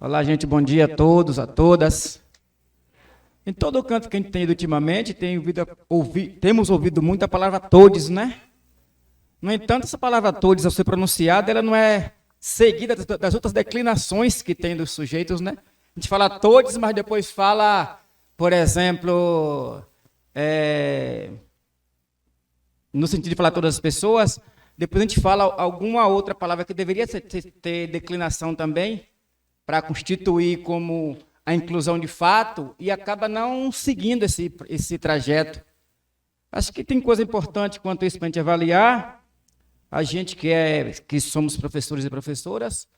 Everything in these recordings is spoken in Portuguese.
Olá, gente, bom dia a todos, a todas. Em todo canto que a gente tem ido ultimamente, temos ouvido muito a palavra todes, né? No entanto, essa palavra todes, ao ser pronunciada, ela não é seguida das outras declinações que tem dos sujeitos, né? A gente fala todes, mas depois fala, por exemplo, no sentido de falar todas as pessoas, depois a gente fala alguma outra palavra que deveria ter declinação também, para constituir como a inclusão de fato, e acaba não seguindo esse trajeto. Acho que tem coisa importante quanto a isso para a gente avaliar, a gente que somos professores e professoras,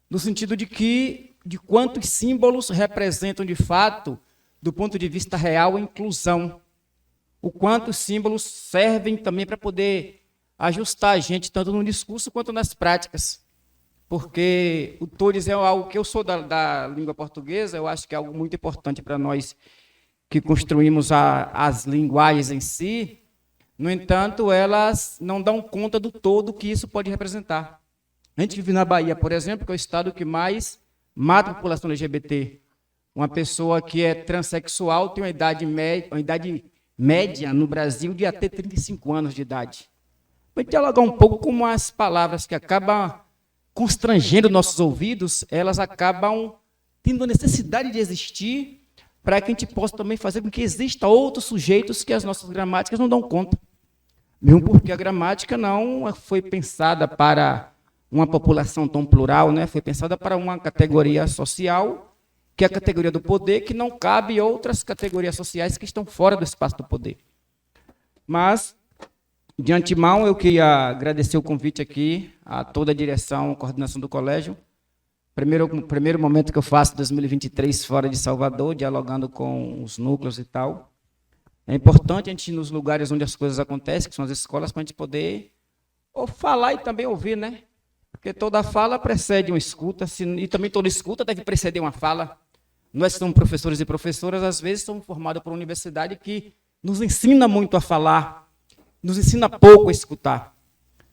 no sentido de quantos símbolos representam de fato, do ponto de vista real, a inclusão. O quanto os símbolos servem também para poder ajustar a gente, tanto no discurso quanto nas práticas. Porque o todes é algo que eu sou da língua portuguesa, eu acho que é algo muito importante para nós que construímos as linguagens em si. No entanto, elas não dão conta do todo que isso pode representar. A gente vive na Bahia, por exemplo, que é o estado que mais mata a população LGBT. Uma pessoa que é transexual tem uma idade média no Brasil de até 35 anos de idade. Vamos dialogar um pouco com as palavras que acabam constrangendo nossos ouvidos, elas acabam tendo a necessidade de existir para que a gente possa também fazer com que existam outros sujeitos que as nossas gramáticas não dão conta. Mesmo porque a gramática não foi pensada para uma população tão plural, né? Foi pensada para uma categoria social, que é a categoria do poder, que não cabe outras categorias sociais que estão fora do espaço do poder. Mas, de antemão, eu queria agradecer o convite aqui a toda a direção, a coordenação do colégio. Primeiro momento que eu faço 2023 fora de Salvador, dialogando com os núcleos e tal. É importante a gente ir nos lugares onde as coisas acontecem, que são as escolas, para a gente poder falar e também ouvir, né? Porque toda fala precede uma escuta, e também toda escuta deve preceder uma fala. Nós somos professores e professoras, às vezes somos formados por uma universidade que nos ensina muito a falar, nos ensina pouco a escutar.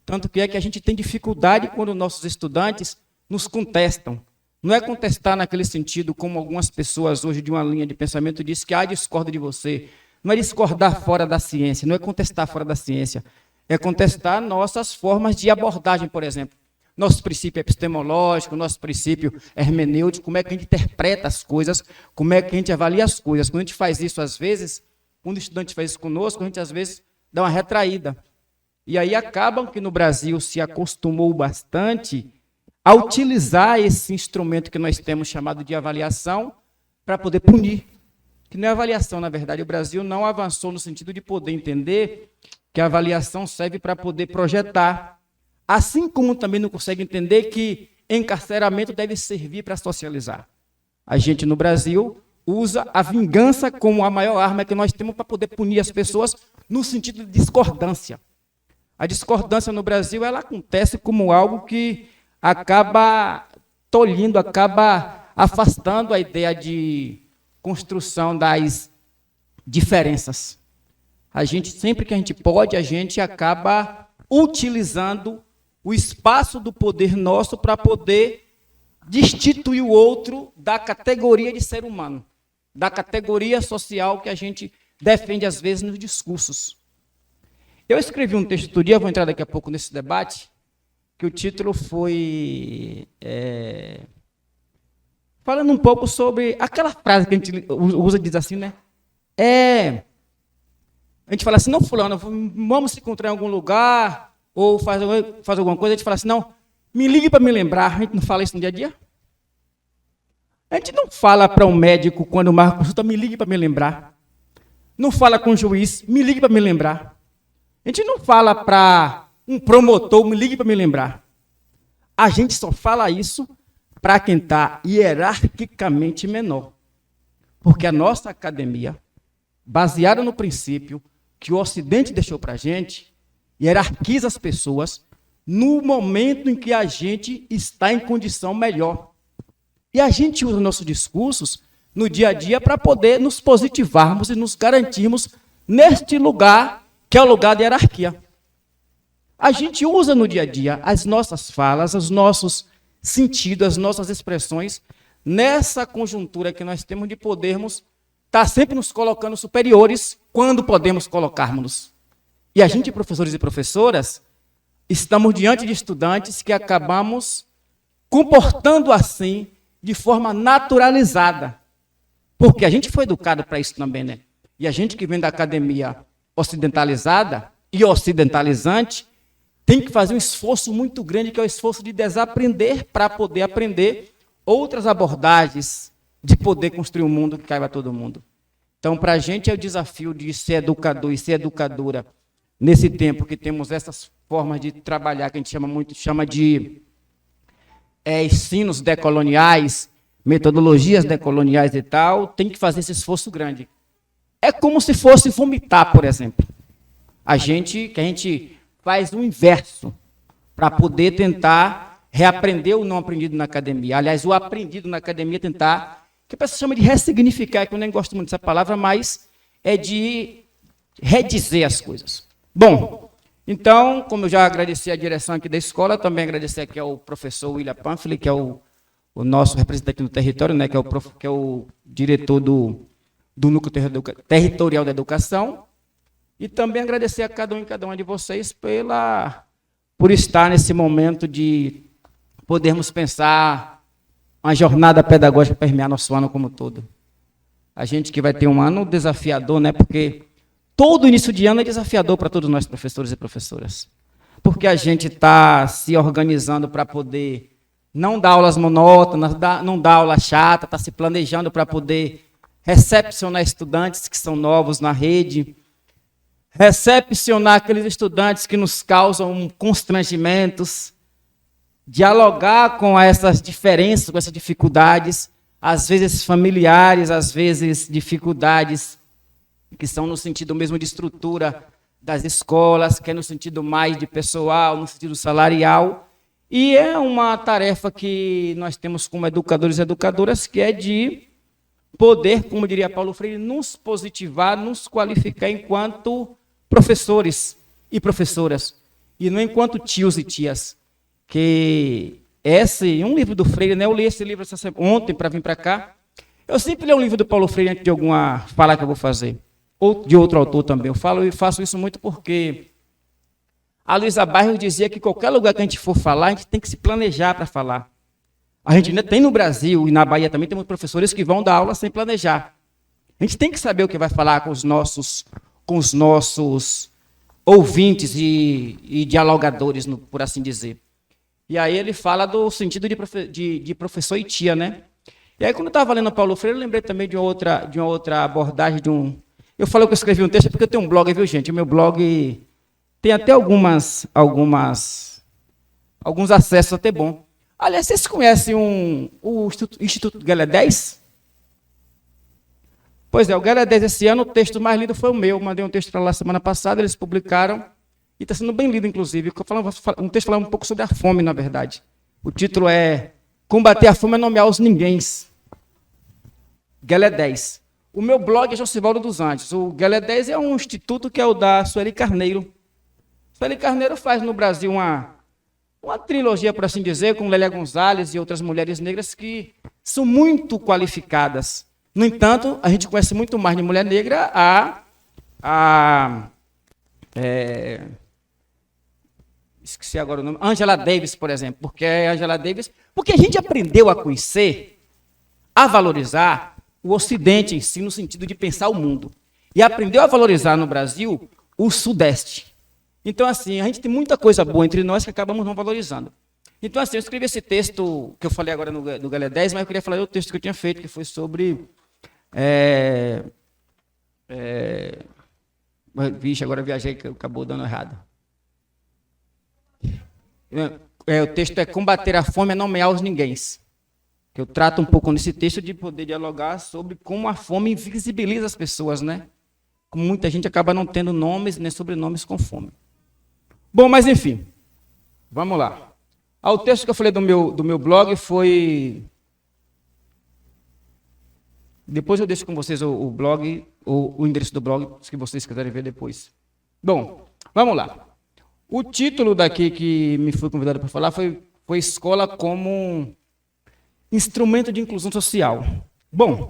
Tanto que é que a gente tem dificuldade quando nossos estudantes nos contestam. Não é contestar naquele sentido, como algumas pessoas hoje de uma linha de pensamento dizem que discordo de você. Não é discordar fora da ciência, não é contestar fora da ciência. É contestar nossas formas de abordagem, por exemplo. Nosso princípio epistemológico, nosso princípio hermenêutico, como é que a gente interpreta as coisas, como é que a gente avalia as coisas. Quando a gente faz isso, às vezes, quando o estudante faz isso conosco, a gente, às vezes, dá uma retraída. E aí acabam que no Brasil se acostumou bastante a utilizar esse instrumento que nós temos chamado de avaliação para poder punir. Que não é avaliação, na verdade. O Brasil não avançou no sentido de poder entender que a avaliação serve para poder projetar. Assim como também não consegue entender que encarceramento deve servir para socializar. A gente no Brasil usa a vingança como a maior arma que nós temos para poder punir as pessoas no sentido de discordância. A discordância no Brasil ela acontece como algo que acaba tolhindo, acaba afastando a ideia de construção das diferenças. A gente, sempre que a gente pode, a gente acaba utilizando o espaço do poder nosso para poder destituir o outro da categoria de ser humano, da categoria social que a gente defende, às vezes, nos discursos. Eu escrevi um texto outro dia, vou entrar daqui a pouco nesse debate, que o título foi falando um pouco sobre aquela frase que a gente usa, diz assim, né? A gente fala assim, não, fulano, vamos se encontrar em algum lugar, ou faz alguma coisa, a gente fala assim, não, me ligue para me lembrar. A gente não fala isso no dia a dia? A gente não fala para um médico, quando marca consulta, me ligue para me lembrar. Não fala com o juiz, me ligue para me lembrar. A gente não fala para um promotor, me ligue para me lembrar. A gente só fala isso para quem está hierarquicamente menor. Porque a nossa academia, baseada no princípio que o Ocidente deixou para a gente, hierarquiza as pessoas no momento em que a gente está em condição melhor. E a gente usa nossos discursos no dia a dia para poder nos positivarmos e nos garantirmos neste lugar que é o lugar de hierarquia. A gente usa no dia a dia as nossas falas, os nossos sentidos, as nossas expressões, nessa conjuntura que nós temos de podermos estar sempre nos colocando superiores quando podemos colocarmos-nos. E a gente, professores e professoras, estamos diante de estudantes que acabamos comportando assim de forma naturalizada. Porque a gente foi educado para isso também, né? E a gente que vem da academia ocidentalizada e ocidentalizante tem que fazer um esforço muito grande, que é o esforço de desaprender para poder aprender outras abordagens de poder construir um mundo que caiba a todo mundo. Então, para a gente é o desafio de ser educador e ser educadora nesse tempo que temos essas formas de trabalhar, que a gente chama de ensinos decoloniais, metodologias decoloniais e tal, tem que fazer esse esforço grande. É como se fosse vomitar, por exemplo. A gente faz o inverso para poder tentar reaprender o não aprendido na academia. Aliás, o aprendido na academia tentar, que a pessoa chama de ressignificar, que eu nem gosto muito dessa palavra, mas é de redizer as coisas. Bom, então, como eu já agradeci a direção aqui da escola, também agradecer aqui ao professor William Pamphili, que é o nosso representante no território, né, que é o diretor do Núcleo Territorial da Educação, e também agradecer a cada um e cada uma de vocês por estar nesse momento de podermos pensar uma jornada pedagógica para permear nosso ano como um todo. A gente que vai ter um ano desafiador, né, porque todo início de ano é desafiador para todos nós, professores e professoras, porque a gente está se organizando para poder não dar aulas monótonas, não dar aula chata, está se planejando para poder recepcionar estudantes que são novos na rede, recepcionar aqueles estudantes que nos causam constrangimentos, dialogar com essas diferenças, com essas dificuldades, às vezes familiares, às vezes dificuldades que são no sentido mesmo de estrutura das escolas, que é no sentido mais de pessoal, no sentido salarial. E é uma tarefa que nós temos como educadores e educadoras, que é de poder, como diria Paulo Freire, nos positivar, nos qualificar enquanto professores e professoras, e não enquanto tios e tias. Que um livro do Freire, né? Eu li esse livro ontem para vir para cá. Eu sempre leio um livro do Paulo Freire antes de alguma fala que eu vou fazer, ou de outro autor também. Eu falo e faço isso muito porque a Luísa Bairro dizia que qualquer lugar que a gente for falar, a gente tem que se planejar para falar. A gente ainda tem no Brasil e na Bahia também temos professores que vão dar aula sem planejar. A gente tem que saber o que vai falar com os nossos ouvintes e dialogadores, por assim dizer. E aí ele fala do sentido de professor e tia, né? E aí quando eu estava lendo Paulo Freire, eu lembrei também de uma outra abordagem Eu falei que eu escrevi um texto porque eu tenho um blog, viu, gente? O meu blog tem até alguns acessos até bom. Aliás, vocês conhecem o Instituto Galé 10? Pois é, o Galé 10 esse ano, o texto mais lido foi o meu. Mandei um texto para lá semana passada, eles publicaram. E está sendo bem lido, inclusive. Um texto falando um pouco sobre a fome, na verdade. O título é Combater a Fome é Nomear os Ninguéms. Galé 10. O meu blog é Josivaldo dos Anjos. O Galé 10 é um instituto que é o da Sueli Carneiro. Sueli Carneiro faz no Brasil uma trilogia, por assim dizer, com Lélia Gonzalez e outras mulheres negras que são muito qualificadas. No entanto, a gente conhece muito mais de mulher negra esqueci agora o nome, Angela Davis, por exemplo. Porque a gente aprendeu a conhecer, a valorizar o Ocidente em si, no sentido de pensar o mundo. E aprendeu a valorizar no Brasil o Sudeste. Então, assim, a gente tem muita coisa boa entre nós que acabamos não valorizando. Então, assim, eu escrevi esse texto que eu falei agora no Galé 10, mas eu queria falar do texto que eu tinha feito, que foi sobre... Vixe, agora eu viajei, que acabou dando errado. O texto é Combater a Fome é Nomear os Ninguéms. Que eu trato um pouco nesse texto de poder dialogar sobre como a fome invisibiliza as pessoas, né? Como muita gente acaba não tendo nomes nem sobrenomes com fome. Bom, mas enfim, vamos lá. O texto que eu falei do meu blog foi... Depois eu deixo com vocês o blog, o endereço do blog, se vocês quiserem ver depois. Bom, vamos lá. O título daqui que me foi convidado para falar foi Escola como Instrumento de inclusão social. Bom,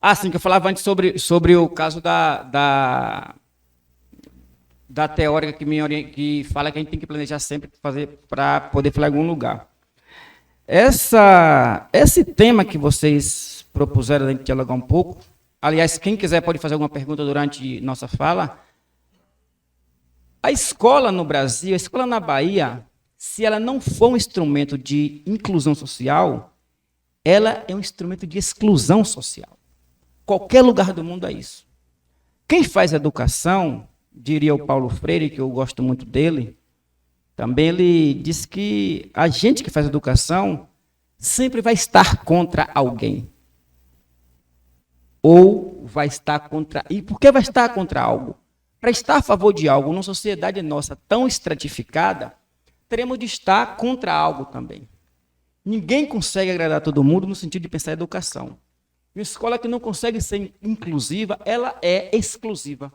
assim que eu falava antes sobre o caso da teórica que fala que a gente tem que planejar sempre para poder falar em algum lugar. Esse tema que vocês propuseram a gente dialogar um pouco, aliás, quem quiser pode fazer alguma pergunta durante nossa fala. A escola no Brasil, a escola na Bahia, se ela não for um instrumento de inclusão social, ela é um instrumento de exclusão social. Qualquer lugar do mundo é isso. Quem faz educação, diria o Paulo Freire, que eu gosto muito dele, também ele diz que a gente que faz educação sempre vai estar contra alguém. Ou vai estar contra... E por que vai estar contra algo? Para estar a favor de algo, numa sociedade nossa tão estratificada, teremos de estar contra algo também. Ninguém consegue agradar todo mundo no sentido de pensar em educação. Uma escola que não consegue ser inclusiva, ela é exclusiva.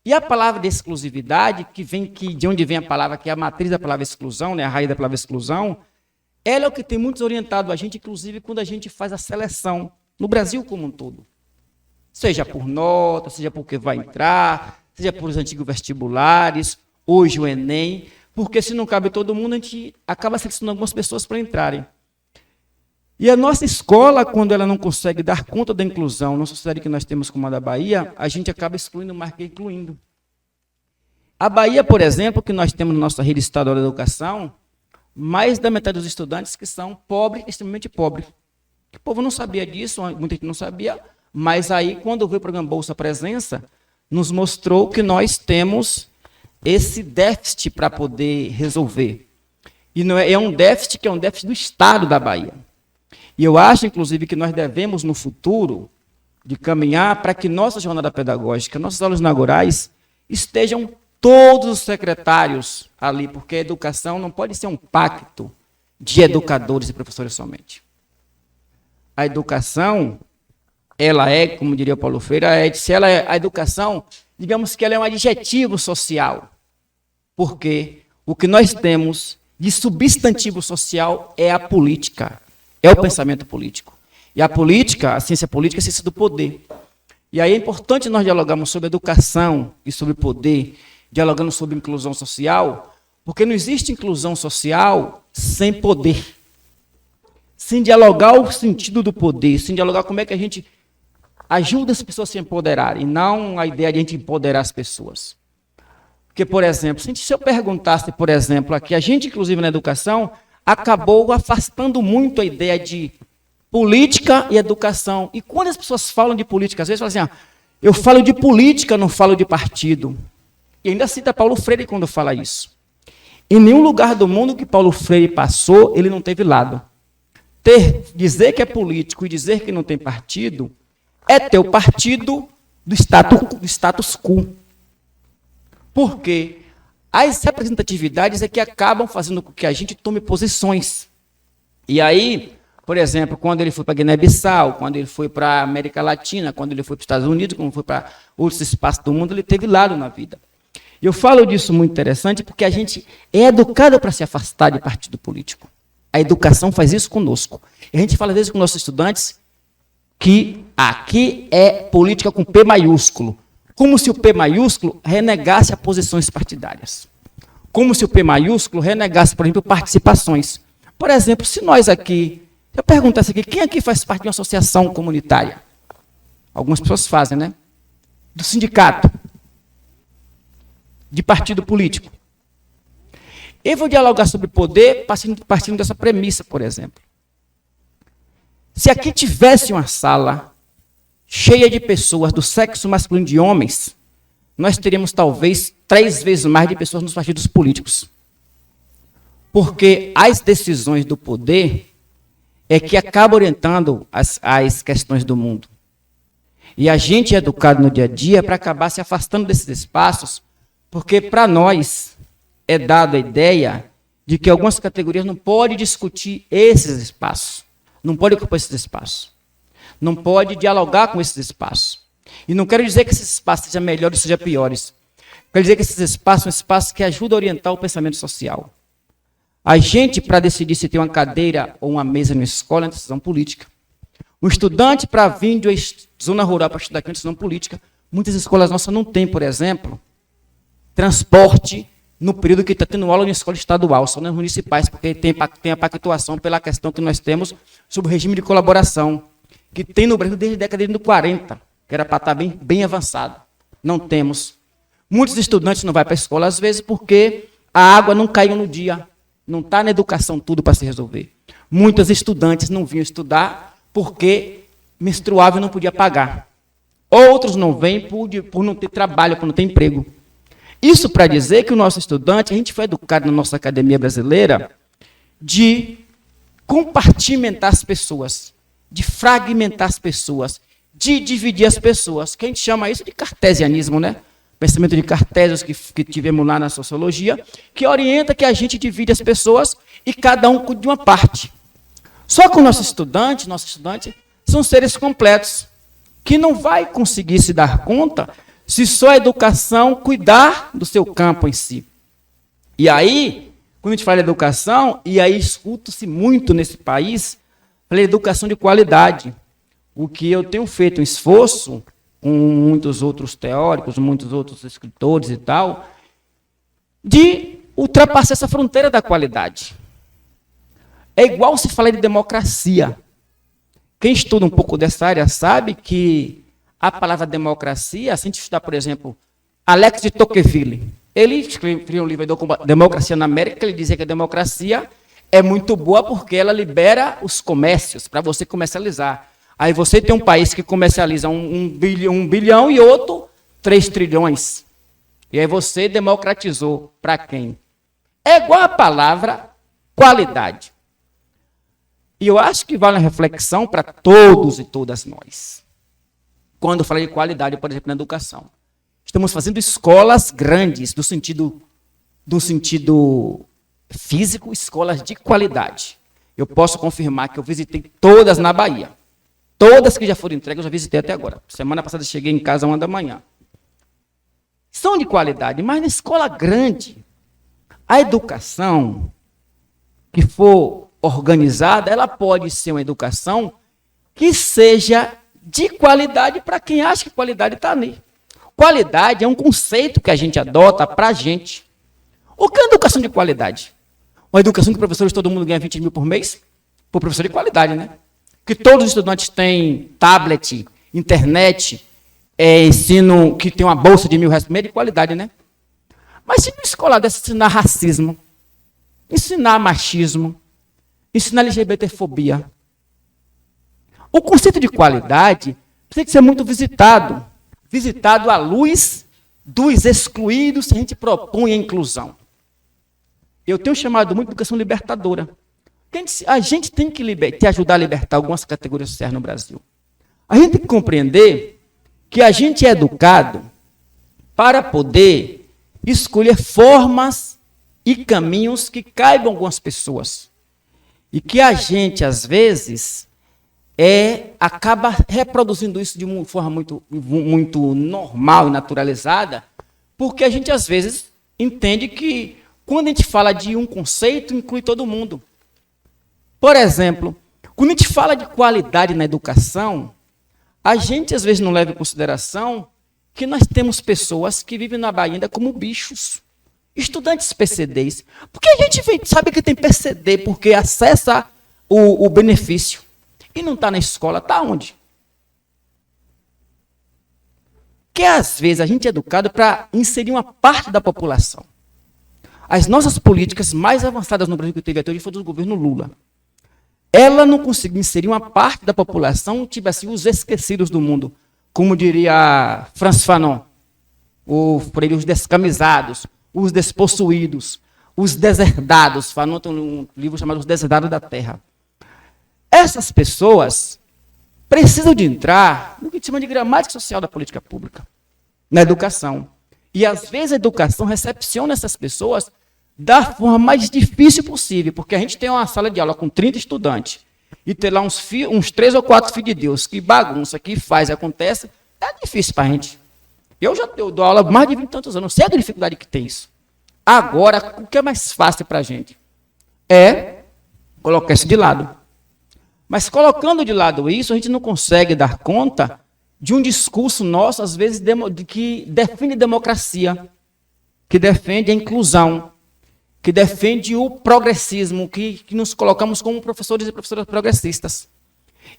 E a palavra de exclusividade, de onde vem a palavra, que é a matriz da palavra exclusão, né, a raiz da palavra exclusão, ela é o que tem muito orientado a gente, inclusive quando a gente faz a seleção, no Brasil como um todo. Seja por nota, seja porque vai entrar, seja por os antigos vestibulares, hoje o Enem, porque se não cabe todo mundo, a gente acaba selecionando algumas pessoas para entrarem. E a nossa escola, quando ela não consegue dar conta da inclusão, na sociedade que nós temos como a da Bahia, a gente acaba excluindo mais que incluindo. A Bahia, por exemplo, que nós temos na nossa rede estadual de educação, mais da metade dos estudantes que são pobres, extremamente pobres. O povo não sabia disso, muita gente não sabia, mas aí, quando veio o programa Bolsa Presença, nos mostrou que nós temos esse déficit para poder resolver. E não é um déficit que é um déficit do Estado da Bahia. E eu acho, inclusive, que nós devemos, no futuro, de caminhar para que nossa jornada pedagógica, nossas aulas inaugurais, estejam todos os secretários ali, porque a educação não pode ser um pacto de educadores e professores somente. A educação, ela é, como diria o Paulo Freire, a educação, digamos que ela é um adjetivo social, porque o que nós temos de substantivo social é a política, é o pensamento político. E a política, a ciência política, é a ciência do poder. E aí é importante nós dialogarmos sobre educação e sobre poder, dialogando sobre inclusão social, porque não existe inclusão social sem poder. Sem dialogar o sentido do poder, sem dialogar como é que a gente ajuda as pessoas a se empoderarem, e não a ideia de a gente empoderar as pessoas. Porque, por exemplo, se eu perguntasse, por exemplo, aqui, a gente, inclusive na educação, acabou afastando muito a ideia de política e educação. E quando as pessoas falam de política, às vezes falam assim, eu falo de política, não falo de partido. E ainda cita Paulo Freire quando fala isso. Em nenhum lugar do mundo que Paulo Freire passou, ele não teve lado. Dizer que é político e dizer que não tem partido é ter o partido do status quo. Porque as representatividades é que acabam fazendo com que a gente tome posições. E aí, por exemplo, quando ele foi para Guiné-Bissau, quando ele foi para a América Latina, quando ele foi para os Estados Unidos, quando foi para outros espaços do mundo, ele teve lado na vida. E eu falo disso muito interessante porque a gente é educado para se afastar de partido político. A educação faz isso conosco. E a gente fala às vezes com nossos estudantes que aqui é política com P maiúsculo. Como se o P maiúsculo renegasse a posições partidárias. Como se o P maiúsculo renegasse, por exemplo, participações. Por exemplo, se nós aqui, eu perguntasse aqui, quem aqui faz parte de uma associação comunitária? Algumas pessoas fazem, né? Do sindicato. De partido político. Eu vou dialogar sobre poder partindo dessa premissa, por exemplo. Se aqui tivesse uma sala cheia de pessoas do sexo masculino de homens, nós teríamos talvez 3 vezes mais de pessoas nos partidos políticos. Porque as decisões do poder é que acabam orientando as questões do mundo. E a gente é educado no dia a dia para acabar se afastando desses espaços, porque para nós é dada a ideia de que algumas categorias não podem discutir esses espaços, não podem ocupar esses espaços, não pode dialogar com esses espaços. E não quero dizer que esses espaços sejam melhores ou sejam piores. Quero dizer que esses espaços são espaços que ajudam a orientar o pensamento social. A gente, para decidir se tem uma cadeira ou uma mesa na escola, é uma decisão política. O estudante, para vir de uma zona rural para estudar aqui, é uma decisão política. Muitas escolas nossas não têm, por exemplo, transporte no período que está tendo aula em escola estadual, só nas municipais, porque tem a pactuação pela questão que nós temos sobre o regime de colaboração, que tem no Brasil desde a década de 40, que era para estar bem avançado. Não temos. Muitos estudantes não vão para a escola, às vezes, porque a água não caiu no dia. Não está na educação tudo para se resolver. Muitos estudantes não vinham estudar porque menstruava e não podia pagar. Outros não vêm por não ter trabalho, por não ter emprego. Isso para dizer que o nosso estudante, a gente foi educado na nossa academia brasileira de compartimentar as pessoas, de fragmentar as pessoas, de dividir as pessoas, que a gente chama isso de cartesianismo, né? Pensamento de Cartésio que tivemos lá na sociologia, que orienta que a gente divide as pessoas e cada um cuida de uma parte. Só que o nosso estudante são seres completos, que não vai conseguir se dar conta se só a educação cuidar do seu campo em si. E aí, quando a gente fala de educação, e aí escuta-se muito nesse país, fala de educação de qualidade. O que eu tenho feito um esforço, com muitos outros teóricos, muitos outros escritores e tal, de ultrapassar essa fronteira da qualidade. É igual se falar de democracia. Quem estuda um pouco dessa área sabe que a palavra democracia, se a gente estudar, por exemplo, Alex de Tocqueville, ele escreveu um livro, Democracia na América, ele dizia que a democracia é muito boa porque ela libera os comércios para você comercializar. Aí você tem um país que comercializa um bilhão e outro 3 trilhões. E aí você democratizou para quem? É igual a palavra qualidade. E eu acho que vale uma reflexão para todos e todas nós. Quando eu falei de qualidade, por exemplo, na educação. Estamos fazendo escolas grandes, no sentido físico, escolas de qualidade. Eu posso confirmar que eu visitei todas na Bahia. Todas que já foram entregues, eu já visitei até agora. Semana passada cheguei em casa 1 da manhã. São de qualidade, mas na escola grande, a educação que for organizada, ela pode ser uma educação que seja de qualidade para quem acha que qualidade está ali. Qualidade é um conceito que a gente adota para a gente. O que é educação de qualidade? Uma educação que professores, todo mundo ganha 20 mil por mês? Por professor de qualidade, né? Que todos os estudantes têm tablet, internet, ensino que tem uma bolsa de R$1.000 por mês, de qualidade, né? Mas se uma escola dessa ensinar racismo, ensinar machismo, ensinar LGBTfobia, o conceito de qualidade tem que ser muito visitado. Visitado à luz dos excluídos, se a gente propõe a inclusão. Eu tenho chamado muito de educação libertadora. A gente tem que ajudar a libertar algumas categorias sociais no Brasil. A gente tem que compreender que a gente é educado para poder escolher formas e caminhos que caibam algumas pessoas. E que a gente, às vezes, acaba reproduzindo isso de uma forma muito normal e naturalizada, porque a gente, às vezes, entende que, quando a gente fala de um conceito, inclui todo mundo. Por exemplo, quando a gente fala de qualidade na educação, a gente, às vezes, não leva em consideração que nós temos pessoas que vivem na Bahia ainda como bichos. Estudantes PCDs. Porque a gente sabe que tem PCD porque acessa o benefício. E não está na escola, está onde? Que às vezes a gente é educado para inserir uma parte da população. As nossas políticas mais avançadas no Brasil que teve até hoje foi do governo Lula. Ela não conseguiu inserir uma parte da população, tipo assim, os esquecidos do mundo. Como diria Franz Fanon, os descamisados, os despossuídos, os deserdados. Fanon tem um livro chamado Os Deserdados da Terra. Essas pessoas precisam de entrar no que se chama de gramática social da política pública, na educação. E, às vezes, a educação recepciona essas pessoas da forma mais difícil possível, porque a gente tem uma sala de aula com 30 estudantes e ter lá uns 3 ou 4 filhos de Deus, que bagunça, que faz, acontece, é difícil para a gente. Eu dou aula há mais de 20 e tantos anos, não sei a dificuldade que tem isso. Agora, o que é mais fácil para a gente? é colocar isso de lado. Mas colocando de lado isso, a gente não consegue dar conta de um discurso nosso, às vezes, que defende democracia, que defende a inclusão, que defende o progressismo, que nos colocamos como professores e professoras progressistas.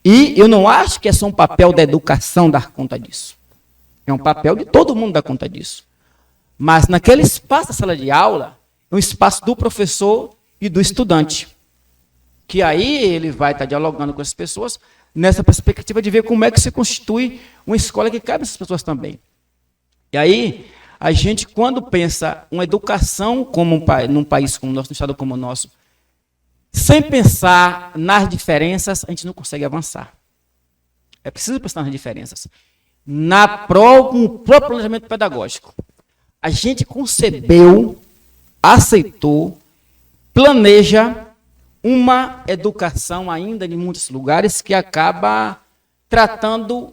E eu não acho que é só um papel da educação dar conta disso. É um papel de todo mundo dar conta disso. Mas naquele espaço da sala de aula, é um espaço do professor e do estudante. Que aí ele vai estar dialogando com as pessoas nessa perspectiva de ver como é que se constitui uma escola que cabe essas pessoas também. E aí, a gente, quando pensa uma educação como num país como o nosso, num estado como o nosso, sem pensar nas diferenças, a gente não consegue avançar. É preciso pensar nas diferenças. No próprio planejamento pedagógico. A gente concebeu, aceitou, planeja uma educação ainda em muitos lugares que acaba tratando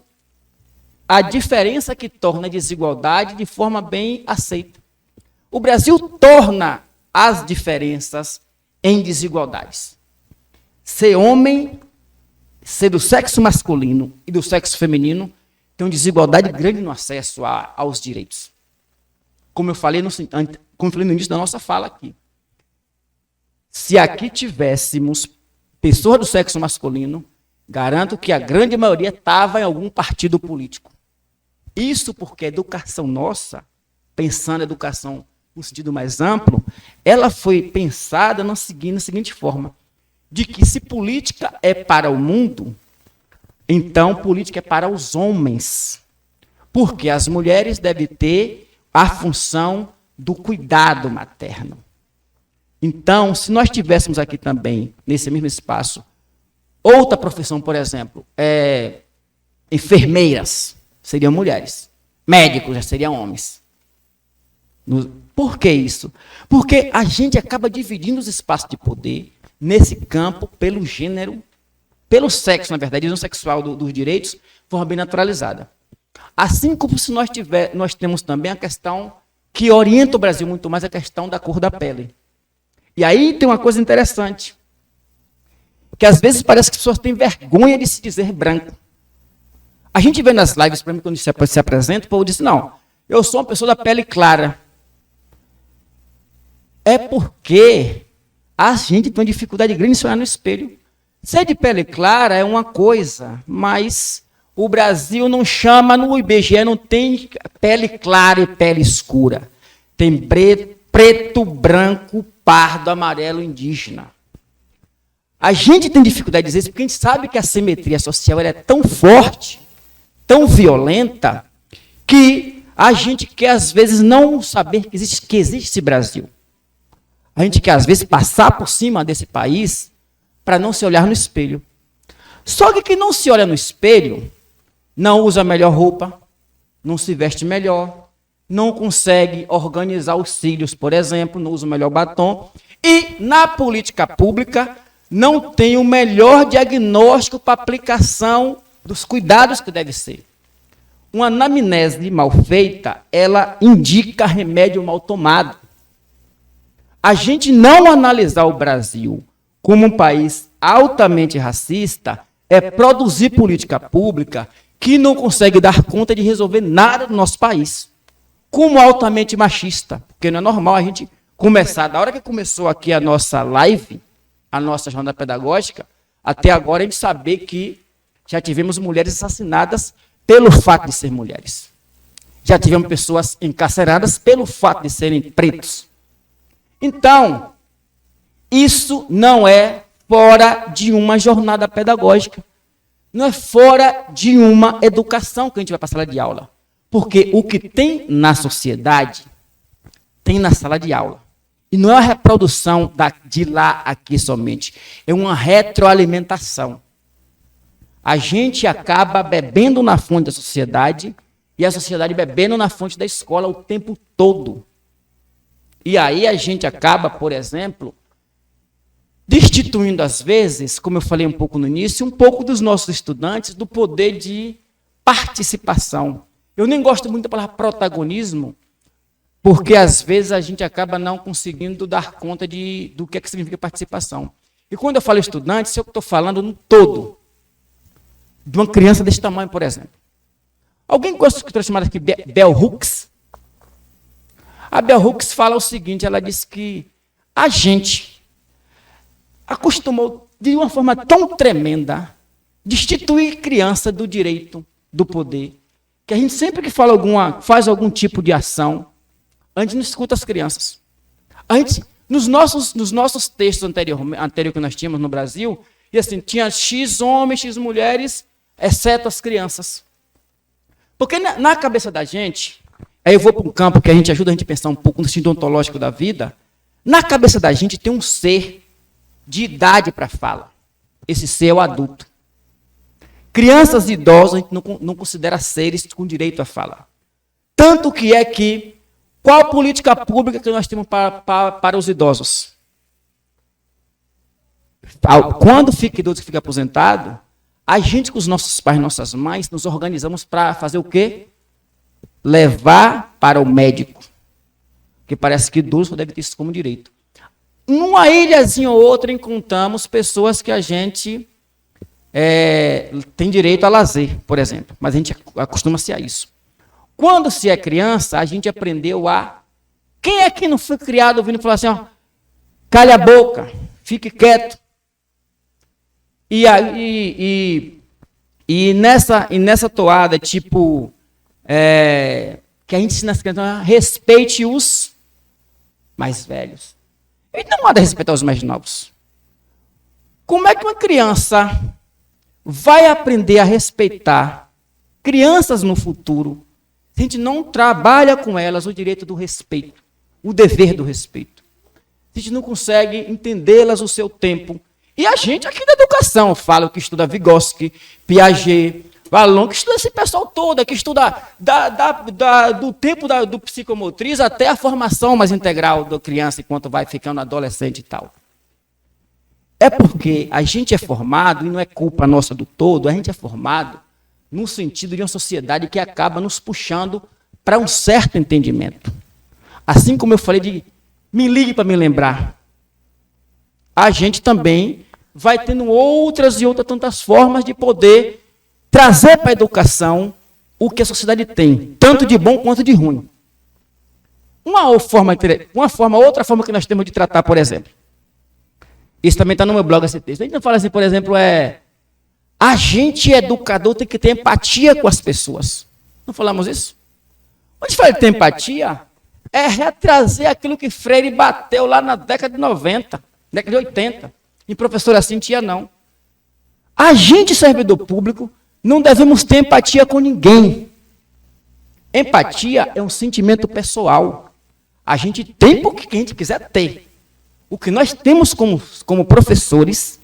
a diferença que torna a desigualdade de forma bem aceita. O Brasil torna as diferenças em desigualdades. Ser homem, ser do sexo masculino e do sexo feminino, tem uma desigualdade grande no acesso aos direitos. Como eu falei no início da nossa fala aqui. Se aqui tivéssemos pessoas do sexo masculino, garanto que a grande maioria estava em algum partido político. Isso porque a educação nossa, pensando a educação no sentido mais amplo, ela foi pensada na seguinte forma, de que se política é para o mundo, então política é para os homens. Porque as mulheres devem ter a função do cuidado materno. Então, se nós tivéssemos aqui também, nesse mesmo espaço, outra profissão, por exemplo, enfermeiras, seriam mulheres. Médicos já seriam homens. Por que isso? Porque a gente acaba dividindo os espaços de poder nesse campo pelo gênero, pelo sexo, na verdade, no sexual dos direitos, de forma bem naturalizada. Assim como se nós temos também a questão que orienta o Brasil muito mais, a questão da cor da pele. E aí tem uma coisa interessante, que às vezes parece que as pessoas têm vergonha de se dizer branco. A gente vê nas lives, para mim, quando se apresenta, o povo diz, não, eu sou uma pessoa da pele clara. É porque a gente tem uma dificuldade grande em se olhar no espelho. Ser de pele clara é uma coisa, mas o Brasil não chama, no IBGE não tem pele clara e pele escura. Tem preto, branco, pardo, amarelo, indígena. A gente tem dificuldade de dizer isso porque a gente sabe que a assimetria social é tão forte, tão violenta, que a gente quer, às vezes, não saber que existe esse Brasil. A gente quer, às vezes, passar por cima desse país para não se olhar no espelho. Só que quem não se olha no espelho, não usa a melhor roupa, não se veste melhor, não consegue organizar os cílios, por exemplo, não usa o melhor batom, e na política pública não tem o melhor diagnóstico para aplicação dos cuidados que deve ser. Uma anamnese mal feita, ela indica remédio mal tomado. A gente não analisar o Brasil como um país altamente racista é produzir política pública que não consegue dar conta de resolver nada do nosso país. Como altamente machista, porque não é normal a gente começar, da hora que começou aqui a nossa live, a nossa jornada pedagógica, até agora a gente saber que já tivemos mulheres assassinadas pelo fato de ser mulheres. Já tivemos pessoas encarceradas pelo fato de serem pretos. Então, isso não é fora de uma jornada pedagógica. Não é fora de uma educação que a gente vai para a sala de aula. Porque o que tem na sociedade, tem na sala de aula. E não é uma reprodução de lá aqui somente. É uma retroalimentação. A gente acaba bebendo na fonte da sociedade e a sociedade bebendo na fonte da escola o tempo todo. E aí a gente acaba, por exemplo, destituindo às vezes, como eu falei um pouco no início, um pouco dos nossos estudantes do poder de participação. Eu nem gosto muito da palavra protagonismo, porque às vezes a gente acaba não conseguindo dar conta do que significa participação. E quando eu falo estudante, eu estou falando no todo, de uma criança desse tamanho, por exemplo. Alguém gosta de escritora chamada aqui Bell Hooks? A Bell Hooks fala o seguinte, ela diz que a gente acostumou de uma forma tão tremenda destituir criança do direito, do poder, que a gente sempre que faz algum tipo de ação, a gente não escuta as crianças. A gente, nos nossos textos anteriores que nós tínhamos no Brasil, e assim, tinha X homens, X mulheres, exceto as crianças. Porque na cabeça da gente, aí eu vou para um campo que a gente ajuda a gente a pensar um pouco no sentido ontológico da vida, na cabeça da gente tem um ser de idade para fala. Esse ser é o adulto. Crianças e idosos a gente não considera seres com direito a falar. Tanto que é que, qual política pública que nós temos para os idosos? Quando fica idoso e fica aposentado, a gente com os nossos pais e nossas mães nos organizamos para fazer o quê? Levar para o médico. Porque parece que idoso deve ter isso como direito. Numa ilhazinha ou outra encontramos pessoas que a gente tem direito a lazer, por exemplo. Mas a gente acostuma-se a isso. Quando se é criança, a gente aprendeu a... Quem é que não foi criado ouvindo falar assim, ó, calha a boca, fique quieto. E nessa toada, tipo, que a gente ensina as crianças a respeite os mais velhos. E não manda respeitar os mais novos. Como é que uma criança vai aprender a respeitar crianças no futuro se a gente não trabalha com elas o direito do respeito, o dever do respeito? Se a gente não consegue entendê-las o seu tempo. E a gente aqui da educação, fala que estuda Vygotsky, Piaget, Vallon, que estuda esse pessoal todo, que estuda do tempo do psicomotriz até a formação mais integral da criança enquanto vai ficando adolescente e tal. É porque a gente é formado, e não é culpa nossa do todo, a gente é formado no sentido de uma sociedade que acaba nos puxando para um certo entendimento. Assim como eu falei de me ligue para me lembrar, a gente também vai tendo outras e outras tantas formas de poder trazer para a educação o que a sociedade tem, tanto de bom quanto de ruim. Outra forma que nós temos de tratar, por exemplo, isso também está no meu blog, esse texto. A gente não fala assim, por exemplo, a gente educador tem que ter empatia com as pessoas. Não falamos isso? Quando a gente fala de ter empatia, é retrazer aquilo que Freire bateu lá na década de 90, década de 80. Em professor assim tinha não. A gente, servidor público, não devemos ter empatia com ninguém. Empatia é um sentimento pessoal. A gente tem porque a gente quiser ter. O que nós temos como professores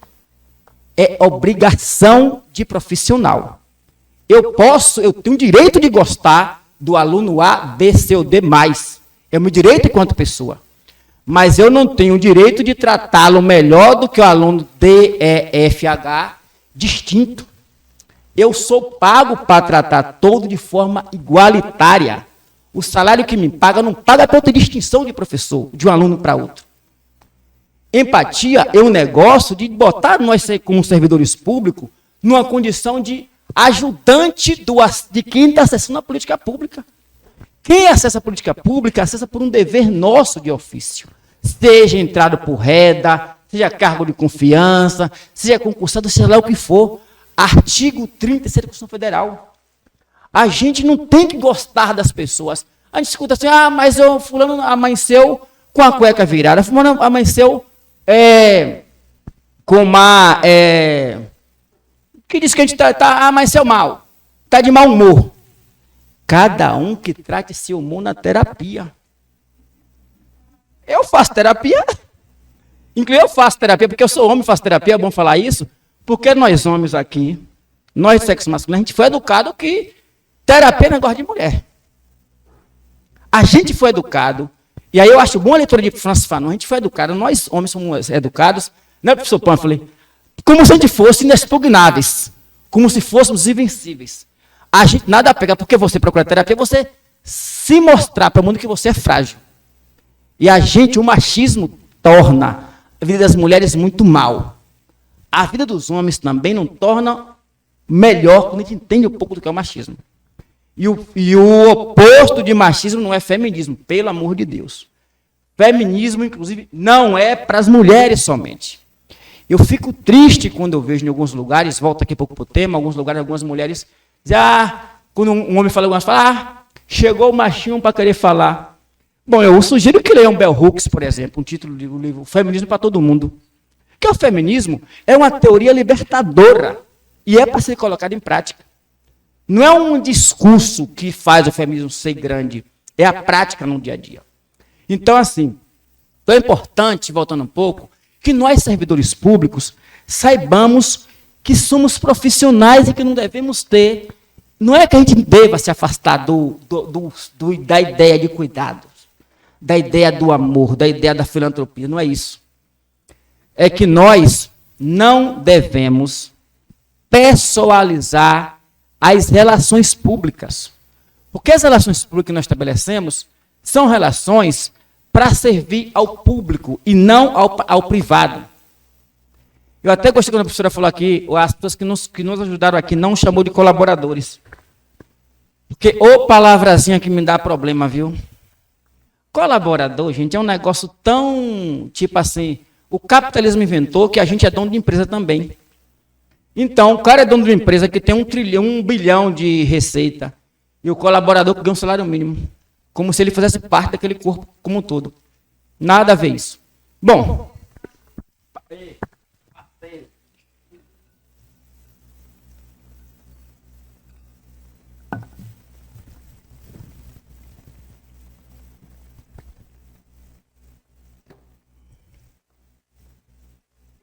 é obrigação de profissional. Eu tenho o direito de gostar do aluno A, B, C ou D+. É o meu direito enquanto pessoa. Mas eu não tenho o direito de tratá-lo melhor do que o aluno D, E, F, H, distinto. Eu sou pago para tratar todo de forma igualitária. O salário que me paga não paga para outra distinção de professor, de um aluno para outro. Empatia é um negócio de botar nós, como servidores públicos, numa condição de ajudante de quem está acessando a política pública. Quem acessa a política pública, acessa por um dever nosso de ofício. Seja entrado por reda, seja cargo de confiança, seja concursado, seja lá o que for. Artigo 36 da Constituição Federal. A gente não tem que gostar das pessoas. A gente escuta assim, mas fulano amanheceu com a cueca virada, fulano amanheceu com uma... que diz que a gente amanheceu mal, está de mau humor. Cada um que trate seu humor na terapia. Eu faço terapia. Inclusive eu faço terapia, porque eu sou homem e faço terapia, é bom falar isso, porque nós homens aqui, nós de sexo masculino, a gente foi educado que terapia é negócio de mulher. A gente foi educado, e aí eu acho bom a leitura de Francis Fanon, a gente foi educado, nós homens somos educados, né, professor Pamphlet? Como se a gente fosse inexpugnáveis, como se fôssemos invencíveis. A gente nada pega, porque você procura terapia, você se mostrar para o mundo que você é frágil. E o machismo torna a vida das mulheres muito mal. A vida dos homens também não torna melhor quando a gente entende um pouco do que é o machismo. E o oposto de machismo não é feminismo, pelo amor de Deus. Feminismo, inclusive, não é para as mulheres somente. Eu fico triste quando eu vejo em alguns lugares, volto aqui um pouco para o tema, alguns lugares, algumas mulheres dizem, quando um homem fala algumas falam, chegou o machinho para querer falar. Bom, eu sugiro que leiam Bell Hooks, por exemplo, um título do livro Feminismo para Todo Mundo. Que o feminismo é uma teoria libertadora e é para ser colocada em prática. Não é um discurso que faz o feminismo ser grande, é a prática no dia a dia. Então, assim, é importante, voltando um pouco, que nós, servidores públicos, saibamos que somos profissionais e que não devemos ter. Não é que a gente deva se afastar da ideia de cuidados, da ideia do amor, da ideia da filantropia, não é isso. É que nós não devemos pessoalizar as relações públicas. Porque as relações públicas que nós estabelecemos são relações para servir ao público e não ao privado. Eu até gostei quando a professora falou aqui, as pessoas que nos ajudaram aqui não chamou de colaboradores. Porque palavrazinha que me dá problema, viu? Colaborador, gente, é um negócio tão, tipo assim, o capitalismo inventou que a gente é dono de empresa também. Então, o cara é dono de uma empresa que tem 1 bilhão de receita e o colaborador que ganha um salário mínimo. Como se ele fizesse parte daquele corpo como um todo. Nada a ver isso. Bom.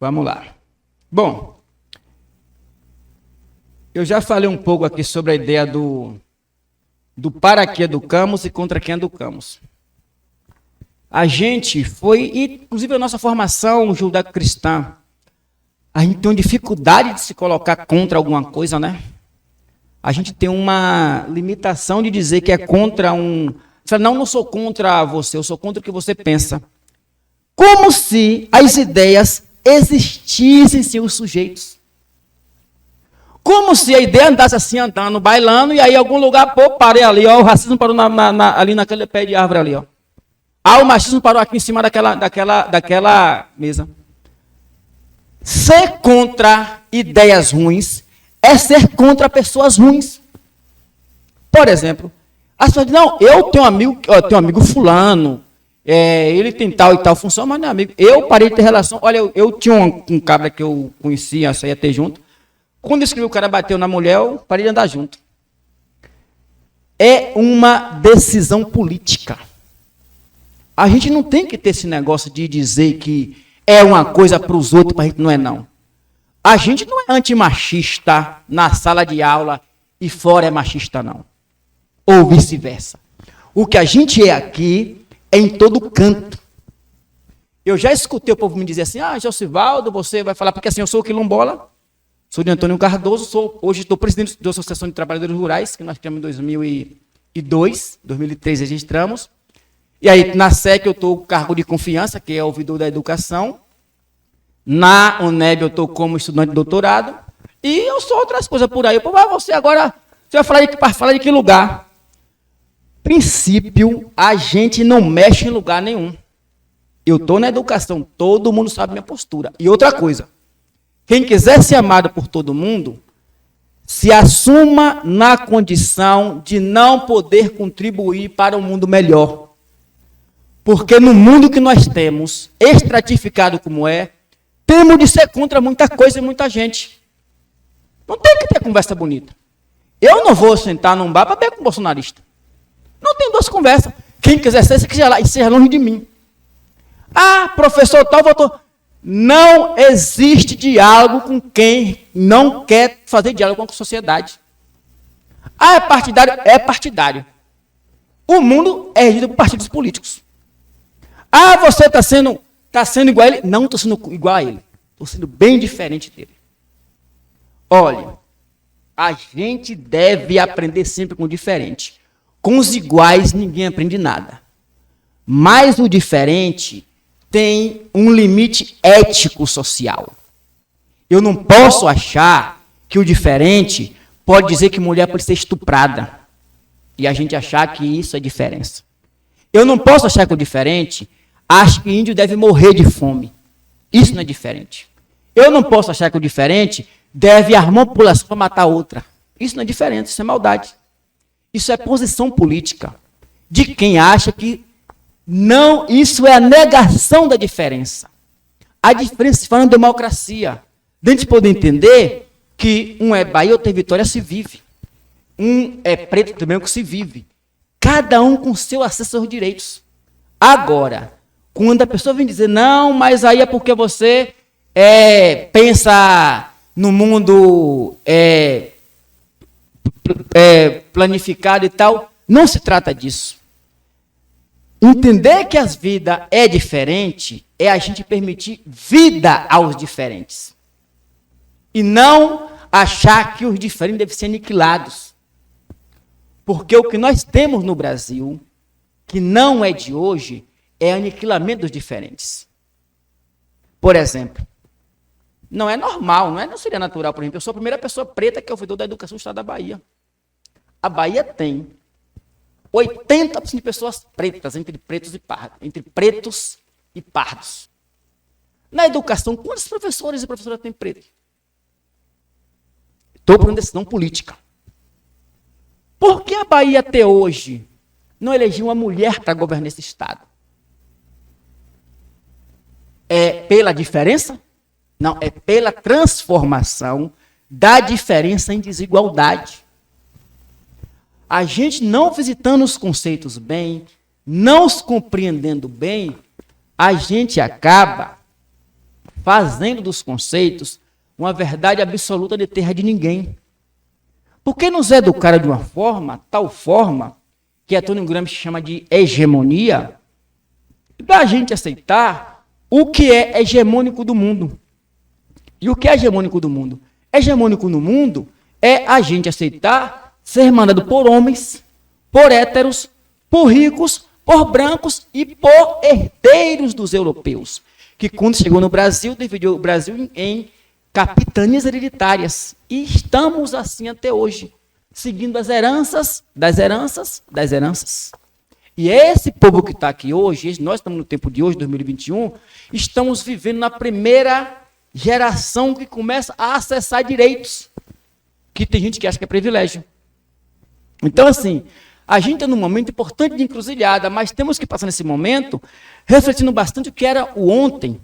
Vamos lá. Bom. Eu já falei um pouco aqui sobre a ideia do para que educamos e contra quem educamos. A gente foi, inclusive a nossa formação judaico-cristã, a gente tem uma dificuldade de se colocar contra alguma coisa, né? A gente tem uma limitação de dizer que é contra um... Não sou contra você, eu sou contra o que você pensa. Como se as ideias existissem sem os sujeitos. Como se a ideia andasse assim, andando, bailando, e aí em algum lugar, parei ali, o racismo parou ali naquele pé de árvore ali, ó. O machismo parou aqui em cima daquela mesa. Ser contra ideias ruins é ser contra pessoas ruins. Por exemplo, as pessoas dizem, não, eu tenho um amigo fulano, ele tem tal e tal função, mas não é amigo. Eu parei de ter relação, olha, eu tinha um cabra que eu conhecia, só ia ter junto. Quando eu escrevi o cara bateu na mulher, eu parei de andar junto. É uma decisão política. A gente não tem que ter esse negócio de dizer que é uma coisa para os outros, para a gente não é não. A gente não é antimachista na sala de aula e fora é machista não. Ou vice-versa. O que a gente é aqui é em todo canto. Eu já escutei o povo me dizer assim, Josivaldo, você vai falar, porque assim, eu sou quilombola, sou de Antônio Cardoso, hoje estou presidente da Associação de Trabalhadores Rurais, que nós criamos em 2002, 2003 registramos. E aí, na SEC, eu estou com cargo de confiança, que é ouvidor da educação. Na UNEB, eu estou como estudante de doutorado. E eu sou outras coisas por aí. Você agora, você vai falar de que lugar? Princípio, a gente não mexe em lugar nenhum. Eu estou na educação, todo mundo sabe minha postura. E outra coisa, quem quiser ser amado por todo mundo, se assuma na condição de não poder contribuir para um mundo melhor. Porque no mundo que nós temos, estratificado como é, temos de ser contra muita coisa e muita gente. Não tem que ter conversa bonita. Eu não vou sentar num bar para beber com um bolsonarista. Não tem duas conversas. Quem quiser ser, se quiser lá, e seja longe de mim. Professor tal votou. Não existe diálogo com quem não quer fazer diálogo com a sociedade. É partidário? É partidário. O mundo é regido por partidos políticos. Você está sendo igual a ele? Não estou sendo igual a ele. Estou sendo bem diferente dele. Olha, a gente deve aprender sempre com o diferente. Com os iguais, ninguém aprende nada. Mas o diferente tem um limite ético-social. Eu não posso achar que o diferente pode dizer que mulher pode ser estuprada e a gente achar que isso é diferença. Eu não posso achar que o diferente acha que índio deve morrer de fome. Isso não é diferente. Eu não posso achar que o diferente deve armar uma população para matar outra. Isso não é diferente, isso é maldade. Isso é posição política de quem acha que não, isso é a negação da diferença. A diferença se fala em democracia. De a gente poder entender que um é Bahia, outro é Vitória, se vive. Um é preto também, que se vive. Cada um com seu acesso aos direitos. Agora, quando a pessoa vem dizer, não, mas aí é porque você pensa no mundo planificado e tal, não se trata disso. Entender que as vidas é diferente é a gente permitir vida aos diferentes. E não achar que os diferentes devem ser aniquilados. Porque o que nós temos no Brasil, que não é de hoje, é aniquilamento dos diferentes. Por exemplo, não é normal, não seria natural, por exemplo, eu sou a primeira pessoa preta que é ouvidor da educação do estado da Bahia. A Bahia tem 80% de pessoas pretas, entre pretos e pardos. Na educação, quantos professores e professoras tem preto? Estou por uma decisão política. Por que a Bahia até hoje não elegeu uma mulher para governar esse estado? É pela diferença? Não, é pela transformação da diferença em desigualdade. A gente não visitando os conceitos bem, não os compreendendo bem, a gente acaba fazendo dos conceitos uma verdade absoluta de terra de ninguém. Porque nos educaram de uma forma, tal forma, que Antônio Gramsci chama de hegemonia, da gente aceitar o que é hegemônico do mundo. E o que é hegemônico do mundo? Hegemônico no mundo é a gente aceitar ser mandado por homens, por héteros, por ricos, por brancos e por herdeiros dos europeus. Que quando chegou no Brasil, dividiu o Brasil em capitanias hereditárias. E estamos assim até hoje, seguindo as heranças, das heranças, das heranças. E esse povo que está aqui hoje, nós estamos no tempo de hoje, 2021, estamos vivendo na primeira geração que começa a acessar direitos. Que tem gente que acha que é privilégio. Então, assim, a gente está num momento importante de encruzilhada, mas temos que passar nesse momento refletindo bastante o que era o ontem,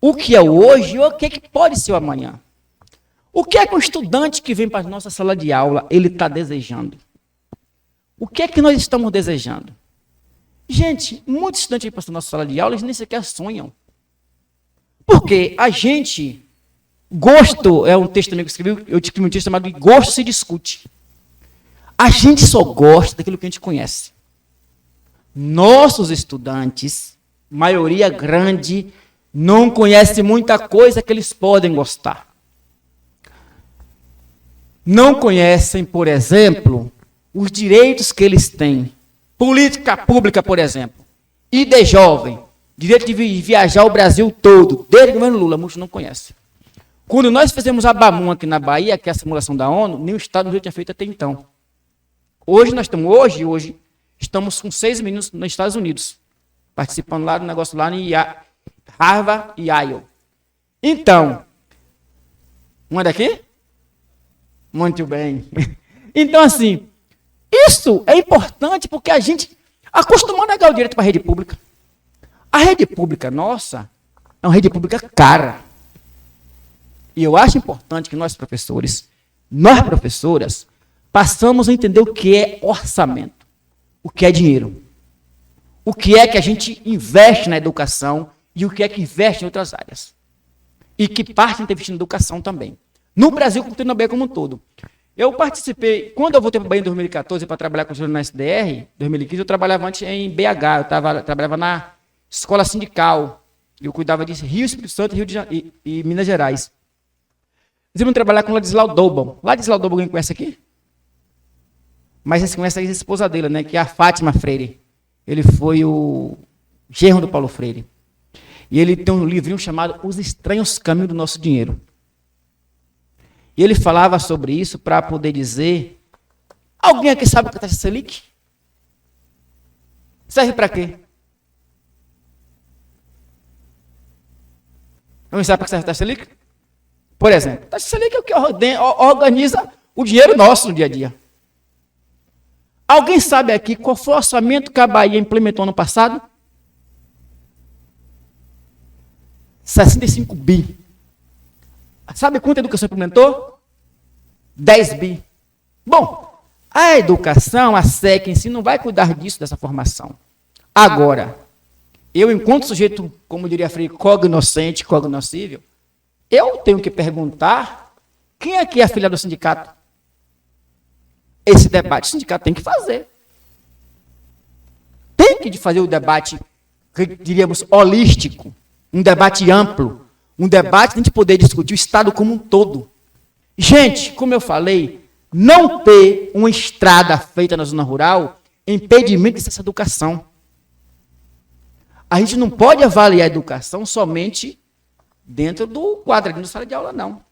o que é o hoje e o que, é que pode ser o amanhã. O que é que o estudante que vem para a nossa sala de aula, ele está desejando? O que é que nós estamos desejando? Gente, muitos estudantes que vêm para a nossa sala de aula, eles nem sequer sonham. Porque a gente, gosto, é um texto também que eu escrevi, eu escrevi um texto chamado Gosto se discute. A gente só gosta daquilo que a gente conhece. Nossos estudantes, maioria grande, não conhece muita coisa que eles podem gostar. Não conhecem, por exemplo, os direitos que eles têm. Política pública, por exemplo. ID jovem, direito de viajar o Brasil todo, desde o governo Lula, muitos não conhecem. Quando nós fizemos a BAMUN aqui na Bahia, que é a simulação da ONU, nenhum Estado não tinha feito até então. Hoje estamos com 6 meninos nos Estados Unidos, participando lá do negócio lá em Harvard e Yale. Então, uma daqui? Muito bem. Então, assim, isso é importante porque a gente acostumou a negar o direito para a rede pública. A rede pública nossa é uma rede pública cara. E eu acho importante que nós, professores, nós, professoras, passamos a entender o que é orçamento, o que é dinheiro, o que é que a gente investe na educação e o que é que investe em outras áreas. E que parte está investindo na educação também. No Brasil, como bem como um todo. Eu participei, quando eu voltei para a Bahia em 2014 para trabalhar com o na SDR, 2015, eu trabalhava antes em BH, trabalhava na escola sindical, eu cuidava de Rio, Espírito Santo e Minas Gerais. Nós íamos trabalhar com o Ladislau Dobon. Ladislau Dobon, alguém conhece aqui? Mas vocês conhecem a esposa dele, né? Que é a Fátima Freire. Ele foi o genro do Paulo Freire. E ele tem um livrinho chamado Os Estranhos Caminhos do Nosso Dinheiro. E ele falava sobre isso para poder dizer... Alguém aqui sabe o que é taxa Selic? Serve para quê? Alguém sabe para que serve a taxa Selic? Por exemplo, a taxa Selic é o que organiza o dinheiro nosso no dia a dia. Alguém sabe aqui qual foi o orçamento que a Bahia implementou no passado? 65 bi. Sabe quanto a educação implementou? 10 bi. Bom, a educação, a SEC em si, não vai cuidar disso, dessa formação. Agora, eu, enquanto sujeito, como diria Freire, cognoscente, cognoscível, eu tenho que perguntar quem aqui é afiliado ao sindicato? Esse debate o sindicato tem que fazer. Tem que fazer o debate, diríamos, holístico, um debate amplo, um debate de a gente poder discutir o Estado como um todo. Gente, como eu falei, não ter uma estrada feita na zona rural é impedimento dessa educação. A gente não pode avaliar a educação somente dentro do quadradinho da sala de aula, não.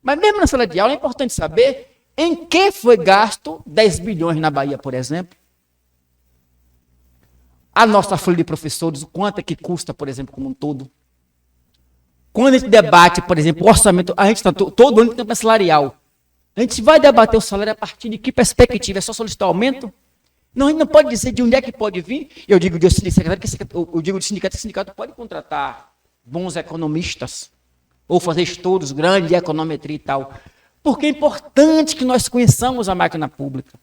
Mas mesmo na sala de aula é importante saber em que foi gasto 10 bilhões na Bahia, por exemplo. A nossa folha de professores, o quanto é que custa, por exemplo, como um todo. Quando a gente debate, por exemplo, o orçamento, a gente está todo ano tem campanha salarial. A gente vai debater o salário a partir de que perspectiva? É só solicitar aumento? Não, a gente não pode dizer de onde é que pode vir. Eu digo de sindicato que o sindicato pode contratar bons economistas ou fazer estudos grandes de econometria e tal. Porque é importante que nós conheçamos a máquina pública.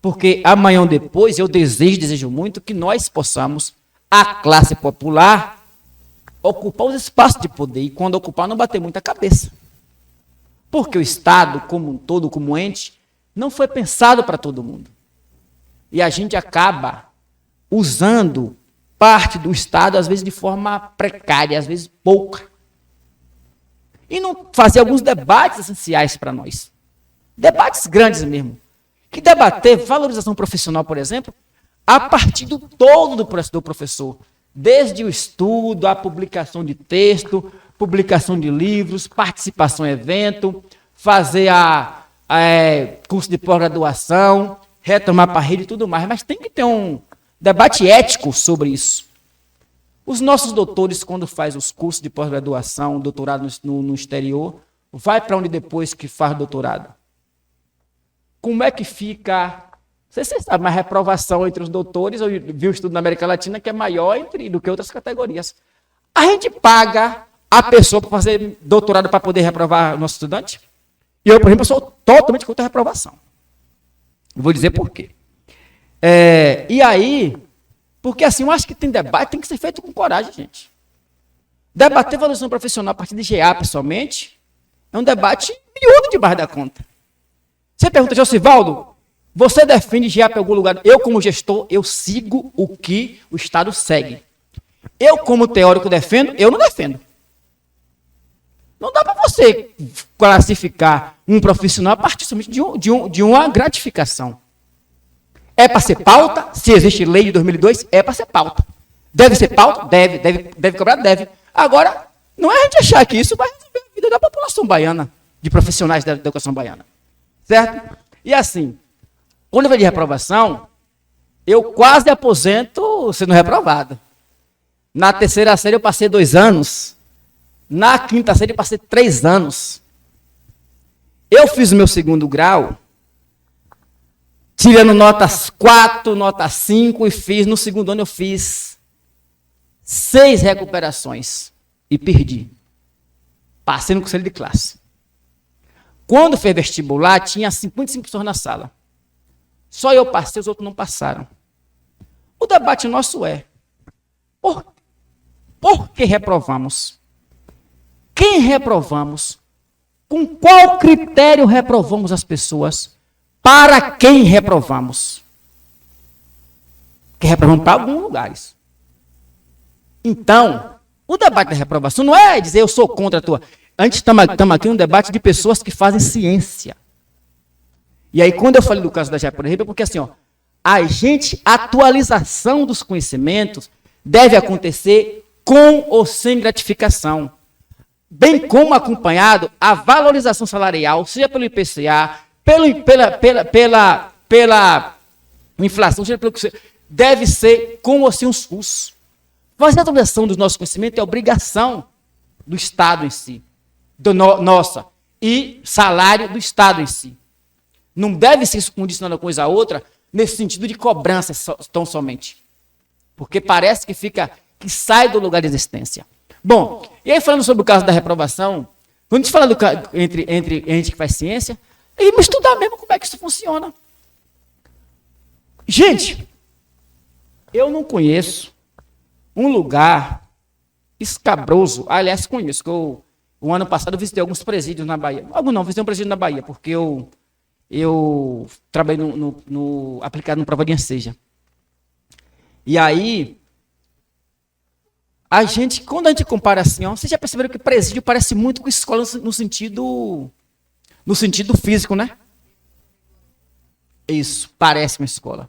Porque amanhã ou depois, eu desejo muito que nós possamos, a classe popular, ocupar os espaços de poder. E quando ocupar, não bater muita cabeça. Porque o Estado, como um todo, como ente, não foi pensado para todo mundo. E a gente acaba usando parte do Estado, às vezes de forma precária, às vezes pouca. E não fazer alguns debates essenciais para nós. Debates grandes mesmo. Que debater valorização profissional, por exemplo, a partir do todo do professor. Desde o estudo, a publicação de texto, publicação de livros, participação em evento, fazer curso de pós-graduação, retomar para a rede e tudo mais. Mas tem que ter um debate ético sobre isso. Os nossos doutores, quando faz os cursos de pós-graduação, doutorado no exterior, vai para onde depois que faz doutorado? Como é que fica... Vocês sabem, a reprovação entre os doutores, eu vi um estudo na América Latina que é maior do que outras categorias. A gente paga a pessoa para fazer doutorado para poder reprovar o nosso estudante? E eu, por exemplo, sou totalmente contra a reprovação. Vou dizer por quê. E aí... Porque assim, eu acho que tem debate, tem que ser feito com coragem, gente. Debater valorização profissional a partir de GA, pessoalmente, é um debate miúdo debaixo da conta. Você pergunta, Josivaldo, você defende GA para algum lugar? Eu, como gestor, eu sigo o que o Estado segue. Eu, como teórico, defendo? Eu não defendo. Não dá para você classificar um profissional a partir somente de uma gratificação. É para ser pauta? Se existe lei de 2002, é para ser pauta. Deve ser pauta? Deve cobrar? Deve. Agora, não é a gente achar que isso vai resolver a vida da população baiana, de profissionais da educação baiana. Certo? E assim, quando eu vejo de reprovação, eu quase aposento sendo reprovado. Na terceira série eu passei 2 anos. Na quinta série eu passei 3 anos. Eu fiz o meu 2º grau, tirando notas 4, nota 5, e fiz, no 2º ano eu fiz 6 recuperações e perdi. Passei no conselho de classe. Quando fez vestibular, tinha 55 pessoas na sala. Só eu passei, os outros não passaram. O debate nosso é, por que reprovamos? Quem reprovamos? Com qual critério reprovamos as pessoas? Para quem reprovamos? Que reprovamos para alguns lugares. Então, o debate da reprovação não é dizer eu sou contra a tua. A gente estamos aqui num debate de pessoas que fazem ciência. E aí, quando eu falei do caso da Japuípe, é porque assim, ó, a atualização dos conhecimentos deve acontecer com ou sem gratificação, bem como acompanhado a valorização salarial, seja pelo IPCA, pela inflação, seja pelo que seja, deve ser com ou sem os custos. Fazer a atualização dos nossos conhecimentos é obrigação do Estado em si, nossa, e salário do Estado em si. Não deve ser isso condicionado a uma coisa a outra, nesse sentido de cobrança tão somente. Porque parece que sai do lugar de existência. Bom, e aí falando sobre o caso da reprovação, quando a gente fala entre gente que faz ciência, e estudar mesmo como é que isso funciona. Gente, eu não conheço um lugar escabroso, aliás, conheço, que o ano passado eu visitei alguns presídios na Bahia. Visitei um presídio na Bahia, porque eu trabalhei aplicado no prova de enseja. E aí, quando a gente compara assim, ó, vocês já perceberam que presídio parece muito com escola no sentido físico, né? Isso, parece uma escola.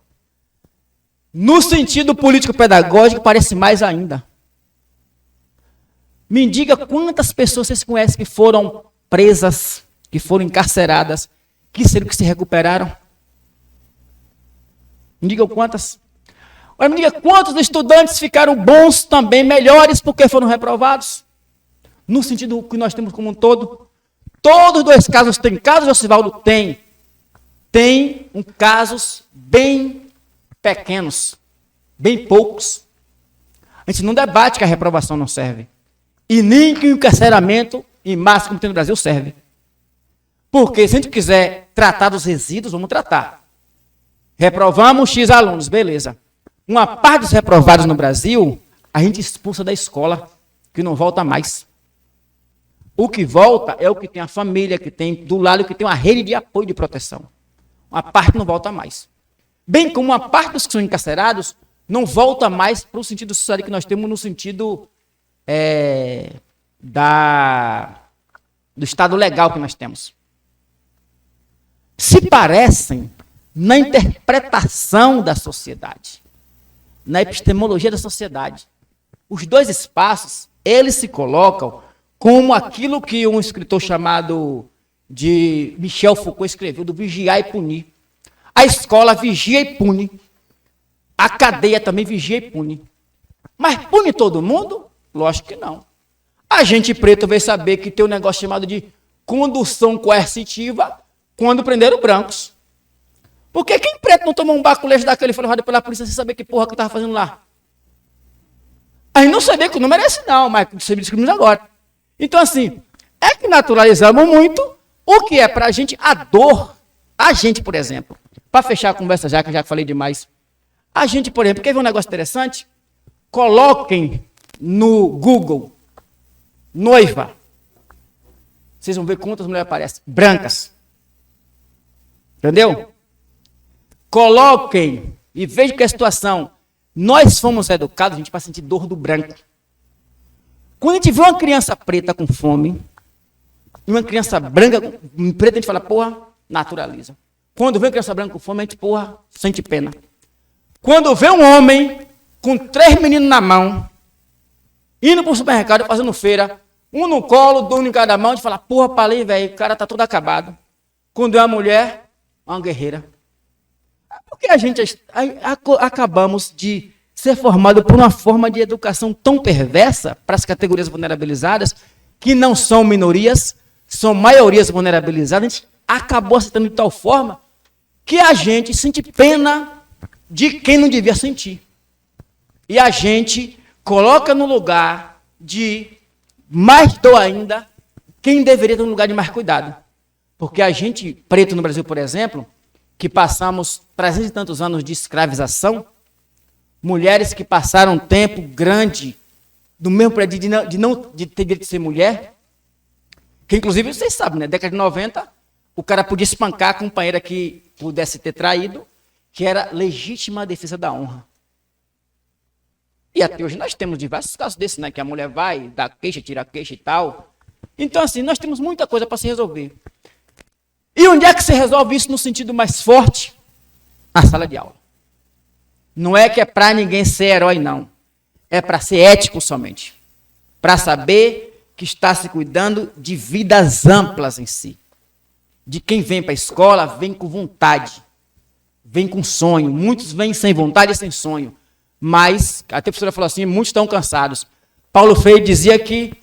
No sentido político-pedagógico, parece mais ainda. Me diga quantas pessoas vocês conhecem que foram presas, que foram encarceradas, que se recuperaram? Me digam quantas. Agora me diga quantos estudantes ficaram bons também, melhores, porque foram reprovados? No sentido que nós temos como um todo. Todos os dois casos têm. Caso Josivaldo tem casos bem pequenos, bem poucos. A gente não debate que a reprovação não serve. E nem que o encarceramento em massa, como tem no Brasil, serve. Porque se a gente quiser tratar dos resíduos, vamos tratar. Reprovamos X alunos, beleza. Uma parte dos reprovados no Brasil, a gente expulsa da escola, que não volta mais. O que volta é o que tem a família, que tem do lado, que tem uma rede de apoio e de proteção. Uma parte não volta mais. Bem como uma parte dos que são encarcerados não volta mais para o sentido social que nós temos no sentido do estado legal que nós temos. Se parecem na interpretação da sociedade, na epistemologia da sociedade. Os dois espaços, eles se colocam como aquilo que um escritor chamado de Michel Foucault escreveu, do vigiar e punir. A escola vigia e pune. A cadeia também vigia e pune. Mas pune todo mundo? Lógico que não. A gente preto veio saber que tem um negócio chamado de condução coercitiva quando prenderam brancos. Porque quem preto não tomou um baculejo daquele e foi levado pela polícia sem saber que porra que estava fazendo lá? Aí não sabia que não merece não, mas você me discrimina agora. Então assim, é que naturalizamos muito o que é para a gente a dor. A gente, por exemplo, para fechar a conversa já, que eu já falei demais. A gente, por exemplo, quer ver um negócio interessante? Coloquem no Google, noiva. Vocês vão ver quantas mulheres aparecem. Brancas. Entendeu? Coloquem e vejam que a situação. Nós fomos educados, a gente, para sentir dor do branco. Quando a gente vê uma criança preta com fome, e uma criança branca preta, a gente fala, porra, naturaliza. Quando vê uma criança branca com fome, a gente, porra, sente pena. Quando vê um homem com 3 meninos na mão, indo para o supermercado, fazendo feira, um no colo, 2 em cada mão, a gente fala, porra, palei, velho, o cara tá todo acabado. Quando é uma mulher, uma guerreira. Porque a gente acabamos de ser formado por uma forma de educação tão perversa para as categorias vulnerabilizadas, que não são minorias, são maiorias vulnerabilizadas, a gente acabou aceitando de tal forma que a gente sente pena de quem não devia sentir. E a gente coloca no lugar de, mais dor ainda, quem deveria ter um lugar de mais cuidado. Porque a gente, preto no Brasil, por exemplo, que passamos 300 e tantos anos de escravização, mulheres que passaram um tempo grande do mesmo prédio de ter direito de ser mulher, que inclusive vocês sabem, né? Década de 90, o cara podia espancar a companheira que pudesse ter traído, que era legítima defesa da honra. E até hoje nós temos diversos casos desses, né? Que a mulher vai, dá queixa, tira a queixa e tal. Então, assim, nós temos muita coisa para se resolver. E onde é que você resolve isso no sentido mais forte? Na sala de aula. Não é que é para ninguém ser herói, não. É para ser ético somente. Para saber que está se cuidando de vidas amplas em si. De quem vem para a escola, vem com vontade. Vem com sonho. Muitos vêm sem vontade e sem sonho. Mas, até a professora falou assim, muitos estão cansados. Paulo Freire dizia que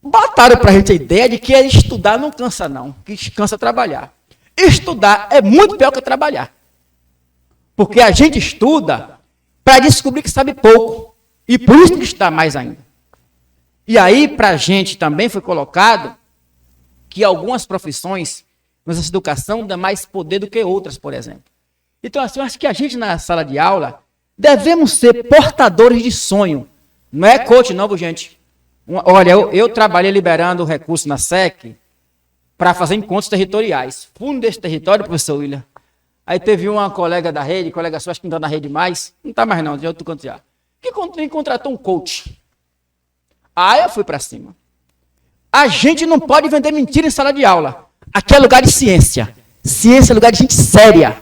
botaram para a gente a ideia de que estudar não cansa não, que cansa trabalhar. Estudar é muito pior que trabalhar. Porque a gente estuda para descobrir que sabe pouco. E por isso que está mais ainda. E aí, para a gente também foi colocado que algumas profissões, nossa educação, dá mais poder do que outras, por exemplo. Então, assim, eu acho que a gente na sala de aula devemos ser portadores de sonho. Não é coach, não, gente. Olha, eu trabalhei liberando recursos na SEC para fazer encontros territoriais. Fundo desse território, professor William. Aí teve uma colega da rede, colega sua, acho que não está na rede mais. Não está mais não, de outro canto já. Que contratou um coach. Aí eu fui para cima. A gente não pode vender mentira em sala de aula. Aqui é lugar de ciência. Ciência é lugar de gente séria.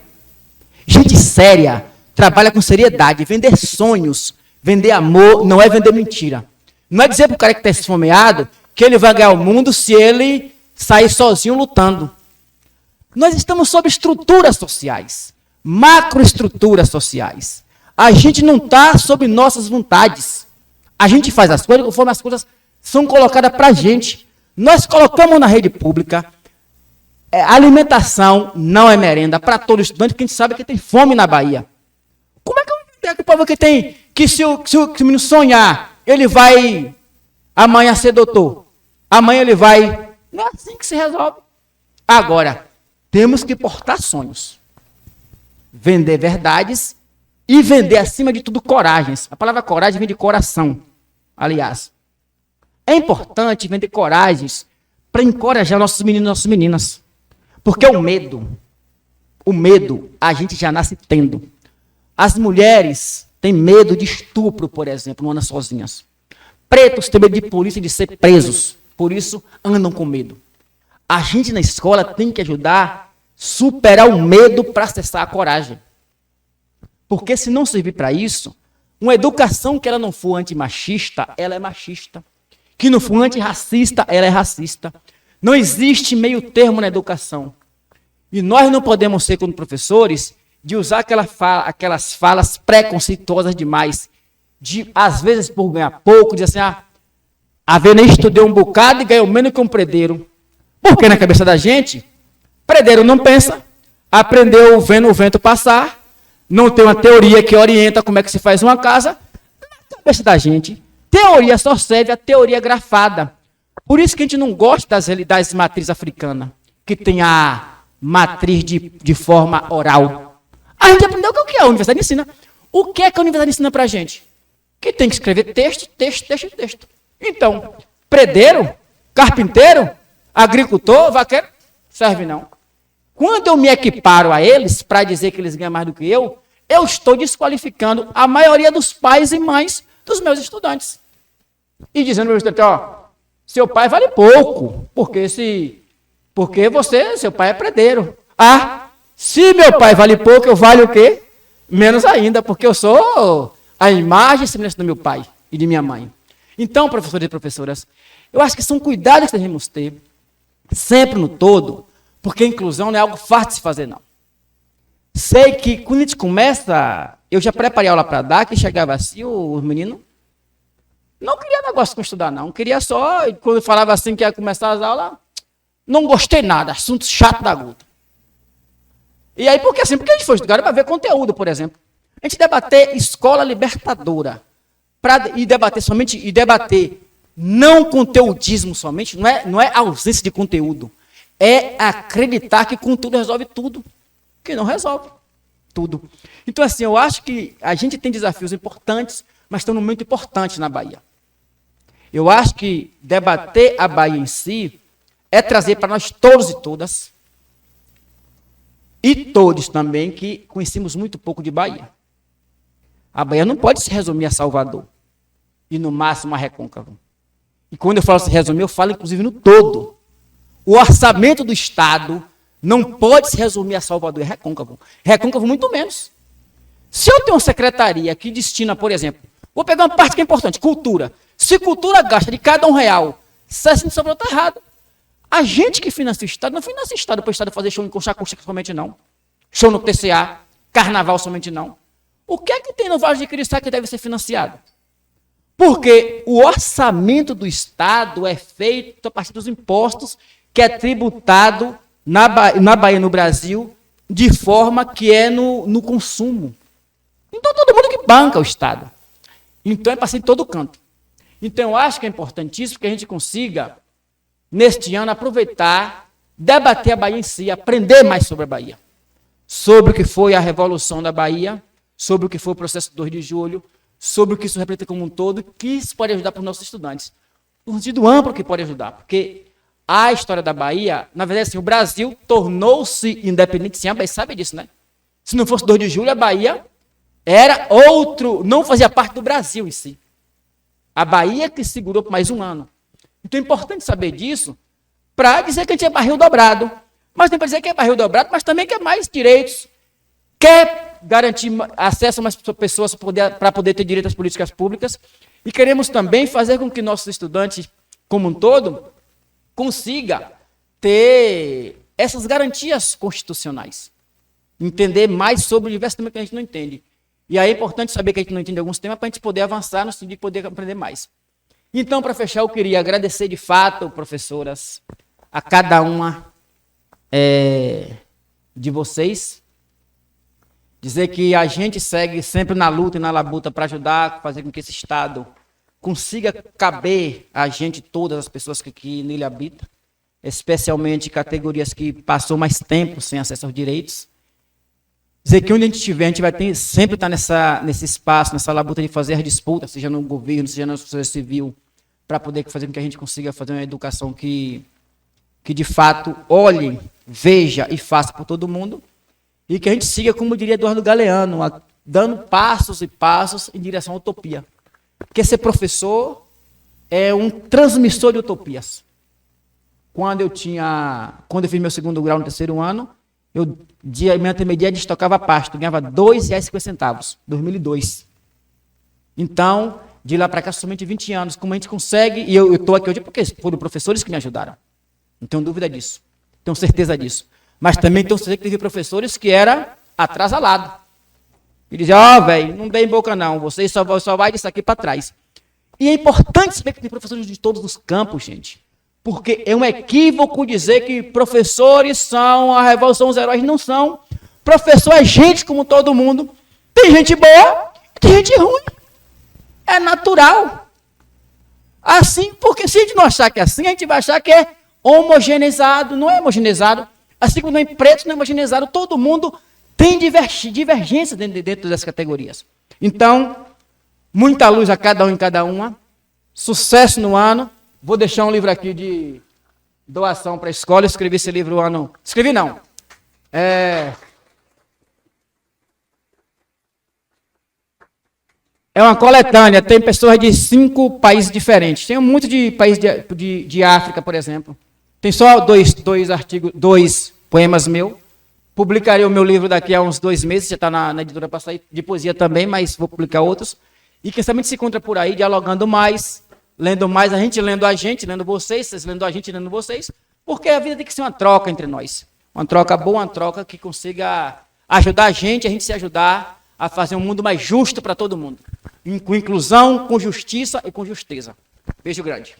Gente séria trabalha com seriedade. Vender sonhos, vender amor, não é vender mentira. Não é dizer para o cara que está esfomeado que ele vai ganhar o mundo se ele sair sozinho lutando. Nós estamos sob estruturas sociais, macroestruturas sociais. A gente não está sob nossas vontades. A gente faz as coisas conforme as coisas são colocadas para a gente. Nós colocamos na rede pública, alimentação não é merenda para todo estudante, porque a gente sabe que tem fome na Bahia. Como é que eu vou entender que o povo que tem, que se o menino sonhar, ele vai amanhã ser doutor, amanhã ele vai... Não é assim que se resolve. Agora, temos que portar sonhos, vender verdades e vender, acima de tudo, coragens. A palavra coragem vem de coração, aliás. É importante vender coragens para encorajar nossos meninos e nossas meninas. Porque o medo, a gente já nasce tendo. As mulheres têm medo de estupro, por exemplo, não andam sozinhas. Pretos têm medo de polícia e de ser presos, por isso andam com medo. A gente na escola tem que ajudar a superar o medo para acessar a coragem. Porque se não servir para isso, uma educação que ela não for antimachista, ela é machista. Que não for antirracista, ela é racista. Não existe meio termo na educação. E nós não podemos ser, como professores, de usar aquelas falas preconceituosas demais. De, às vezes, por ganhar pouco, dizer assim, a Vênia estudou um bocado e ganhou menos que um predeiro. Porque na cabeça da gente, predeiro não pensa, aprendeu vendo o vento passar, não tem uma teoria que orienta como é que se faz uma casa. Na cabeça da gente, teoria só serve a teoria grafada. Por isso que a gente não gosta das matrizes africanas, que tem a matriz de forma oral. A gente aprendeu o que é a universidade ensina. O que é que a universidade ensina pra gente? Que tem que escrever texto. Então, predeiro, carpinteiro, agricultor, vaqueiro, serve não. Quando eu me equiparo a eles, para dizer que eles ganham mais do que eu estou desqualificando a maioria dos pais e mães dos meus estudantes. E dizendo ao meu estudante, seu pai vale pouco, porque seu pai é predeiro. Se meu pai vale pouco, eu valho o quê? Menos ainda, porque eu sou a imagem e semelhança do meu pai e de minha mãe. Então, professores e professoras, eu acho que são cuidados que devemos ter, sempre no todo, porque a inclusão não é algo fácil de se fazer, não. Sei que quando a gente começa, eu já preparei aula para dar, que chegava assim, os meninos não queria negócio com estudar, não. Queria só, quando eu falava assim que ia começar as aulas, não gostei nada, assunto chato da gota. E aí, porque a gente foi estudar para ver conteúdo, por exemplo. A gente debater escola libertadora, e debater não conteudismo somente, não é ausência de conteúdo, é acreditar que conteúdo resolve tudo, que não resolve tudo. Então, assim, eu acho que a gente tem desafios importantes, mas estão num momento importante na Bahia. Eu acho que debater a Bahia em si é trazer para nós todos e todas, e todos também, que conhecemos muito pouco de Bahia. A Bahia não pode se resumir a Salvador e, no máximo, a Recôncavo. E quando eu falo se resumir, eu falo, inclusive, no todo. O orçamento do Estado Não pode se resumir a Salvador e Recôncavo. Recôncavo muito menos. Se eu tenho uma secretaria que destina, por exemplo, vou pegar uma parte que é importante, cultura. Se cultura gasta de cada R$1, 60 Salvador está errado. A gente que financia o Estado, não financia o Estado para o Estado fazer show em Concha Acústica somente não. Show no TCA, carnaval somente não. O que é que tem no Vale de Cristal que deve ser financiado? Porque o orçamento do Estado é feito a partir dos impostos que é tributado na Bahia, no Brasil, de forma que é no consumo. Então, todo mundo que banca o Estado. Então, é para ser em todo canto. Então, eu acho que é importantíssimo que a gente consiga, neste ano, aproveitar, debater a Bahia em si, aprender mais sobre a Bahia. Sobre o que foi a Revolução da Bahia, sobre o que foi o processo 2 de julho, sobre o que isso representa como um todo, que isso pode ajudar para os nossos estudantes. No sentido amplo que pode ajudar, porque a história da Bahia, na verdade, assim, o Brasil tornou-se independente, sim, a Bahia sabe disso, né? Se não fosse 2 de julho, a Bahia era outro, não fazia parte do Brasil em si. A Bahia que segurou por mais um ano. Então é importante saber disso para dizer que a gente é barril dobrado. Mas tem para dizer que é barril dobrado, mas também quer mais direitos, quer garantir acesso a mais pessoas para poder ter direito às políticas públicas. E queremos também fazer com que nossos estudantes, como um todo, consiga ter essas garantias constitucionais. Entender mais sobre o diversos temas que a gente não entende. E aí é importante saber que a gente não entende alguns temas para a gente poder avançar no sentido de poder aprender mais. Então, para fechar, eu queria agradecer de fato, professoras, a cada uma de vocês. Dizer que a gente segue sempre na luta e na labuta para ajudar, fazer com que esse Estado consiga caber a gente, todas as pessoas que nele habitam, especialmente categorias que passou mais tempo sem acesso aos direitos. Dizer que onde a gente estiver, a gente vai sempre estar nesse espaço, nessa labuta de fazer as disputas, seja no governo, seja na sociedade civil, para poder fazer com que a gente consiga fazer uma educação que de fato olhe, veja e faça por todo mundo, e que a gente siga, como diria Eduardo Galeano, dando passos e passos em direção à utopia. Porque ser professor é um transmissor de utopias. Quando eu fiz meu segundo grau no terceiro ano, minha intermediária destocava pasto, ganhava R$2,50, 2002. Então, de lá para cá, somente 20 anos, como a gente consegue, e eu estou aqui hoje porque foram professores que me ajudaram. Não tenho dúvida disso, tenho certeza disso. Mas também tenho certeza que teve professores que eram atrasalados. E diziam, velho, não dê em boca não, você só vai disso aqui para trás. E é importante saber que tem professores de todos os campos, gente. Porque é um equívoco dizer que professores são a revolução, os heróis não são. Professor é gente como todo mundo. Tem gente boa e tem gente ruim. É natural. Assim, porque se a gente não achar que é assim, a gente vai achar que é homogeneizado. Não é homogeneizado. Assim como não é preto, não é homogeneizado. Todo mundo tem divergência dentro das categorias. Então, muita luz a cada um e cada uma. Sucesso no ano. Vou deixar um livro aqui de doação para a escola. Eu escrevi esse livro no ano... Escrevi não. É uma coletânea. Tem pessoas de 5 países diferentes. Tem muito de países de África, por exemplo. Tem só dois artigos, 2 poemas meus. Publicarei o meu livro daqui a uns 2 meses. Já está na editora para sair, de poesia também, mas vou publicar outros. E quem sabe a gente se encontra por aí, dialogando mais, lendo mais, a gente lendo vocês lendo a gente, lendo vocês, porque a vida tem que ser uma troca entre nós. Uma troca boa, uma troca que consiga ajudar a gente se ajudar a fazer um mundo mais justo para todo mundo. Com inclusão, com justiça e com justeza. Beijo grande.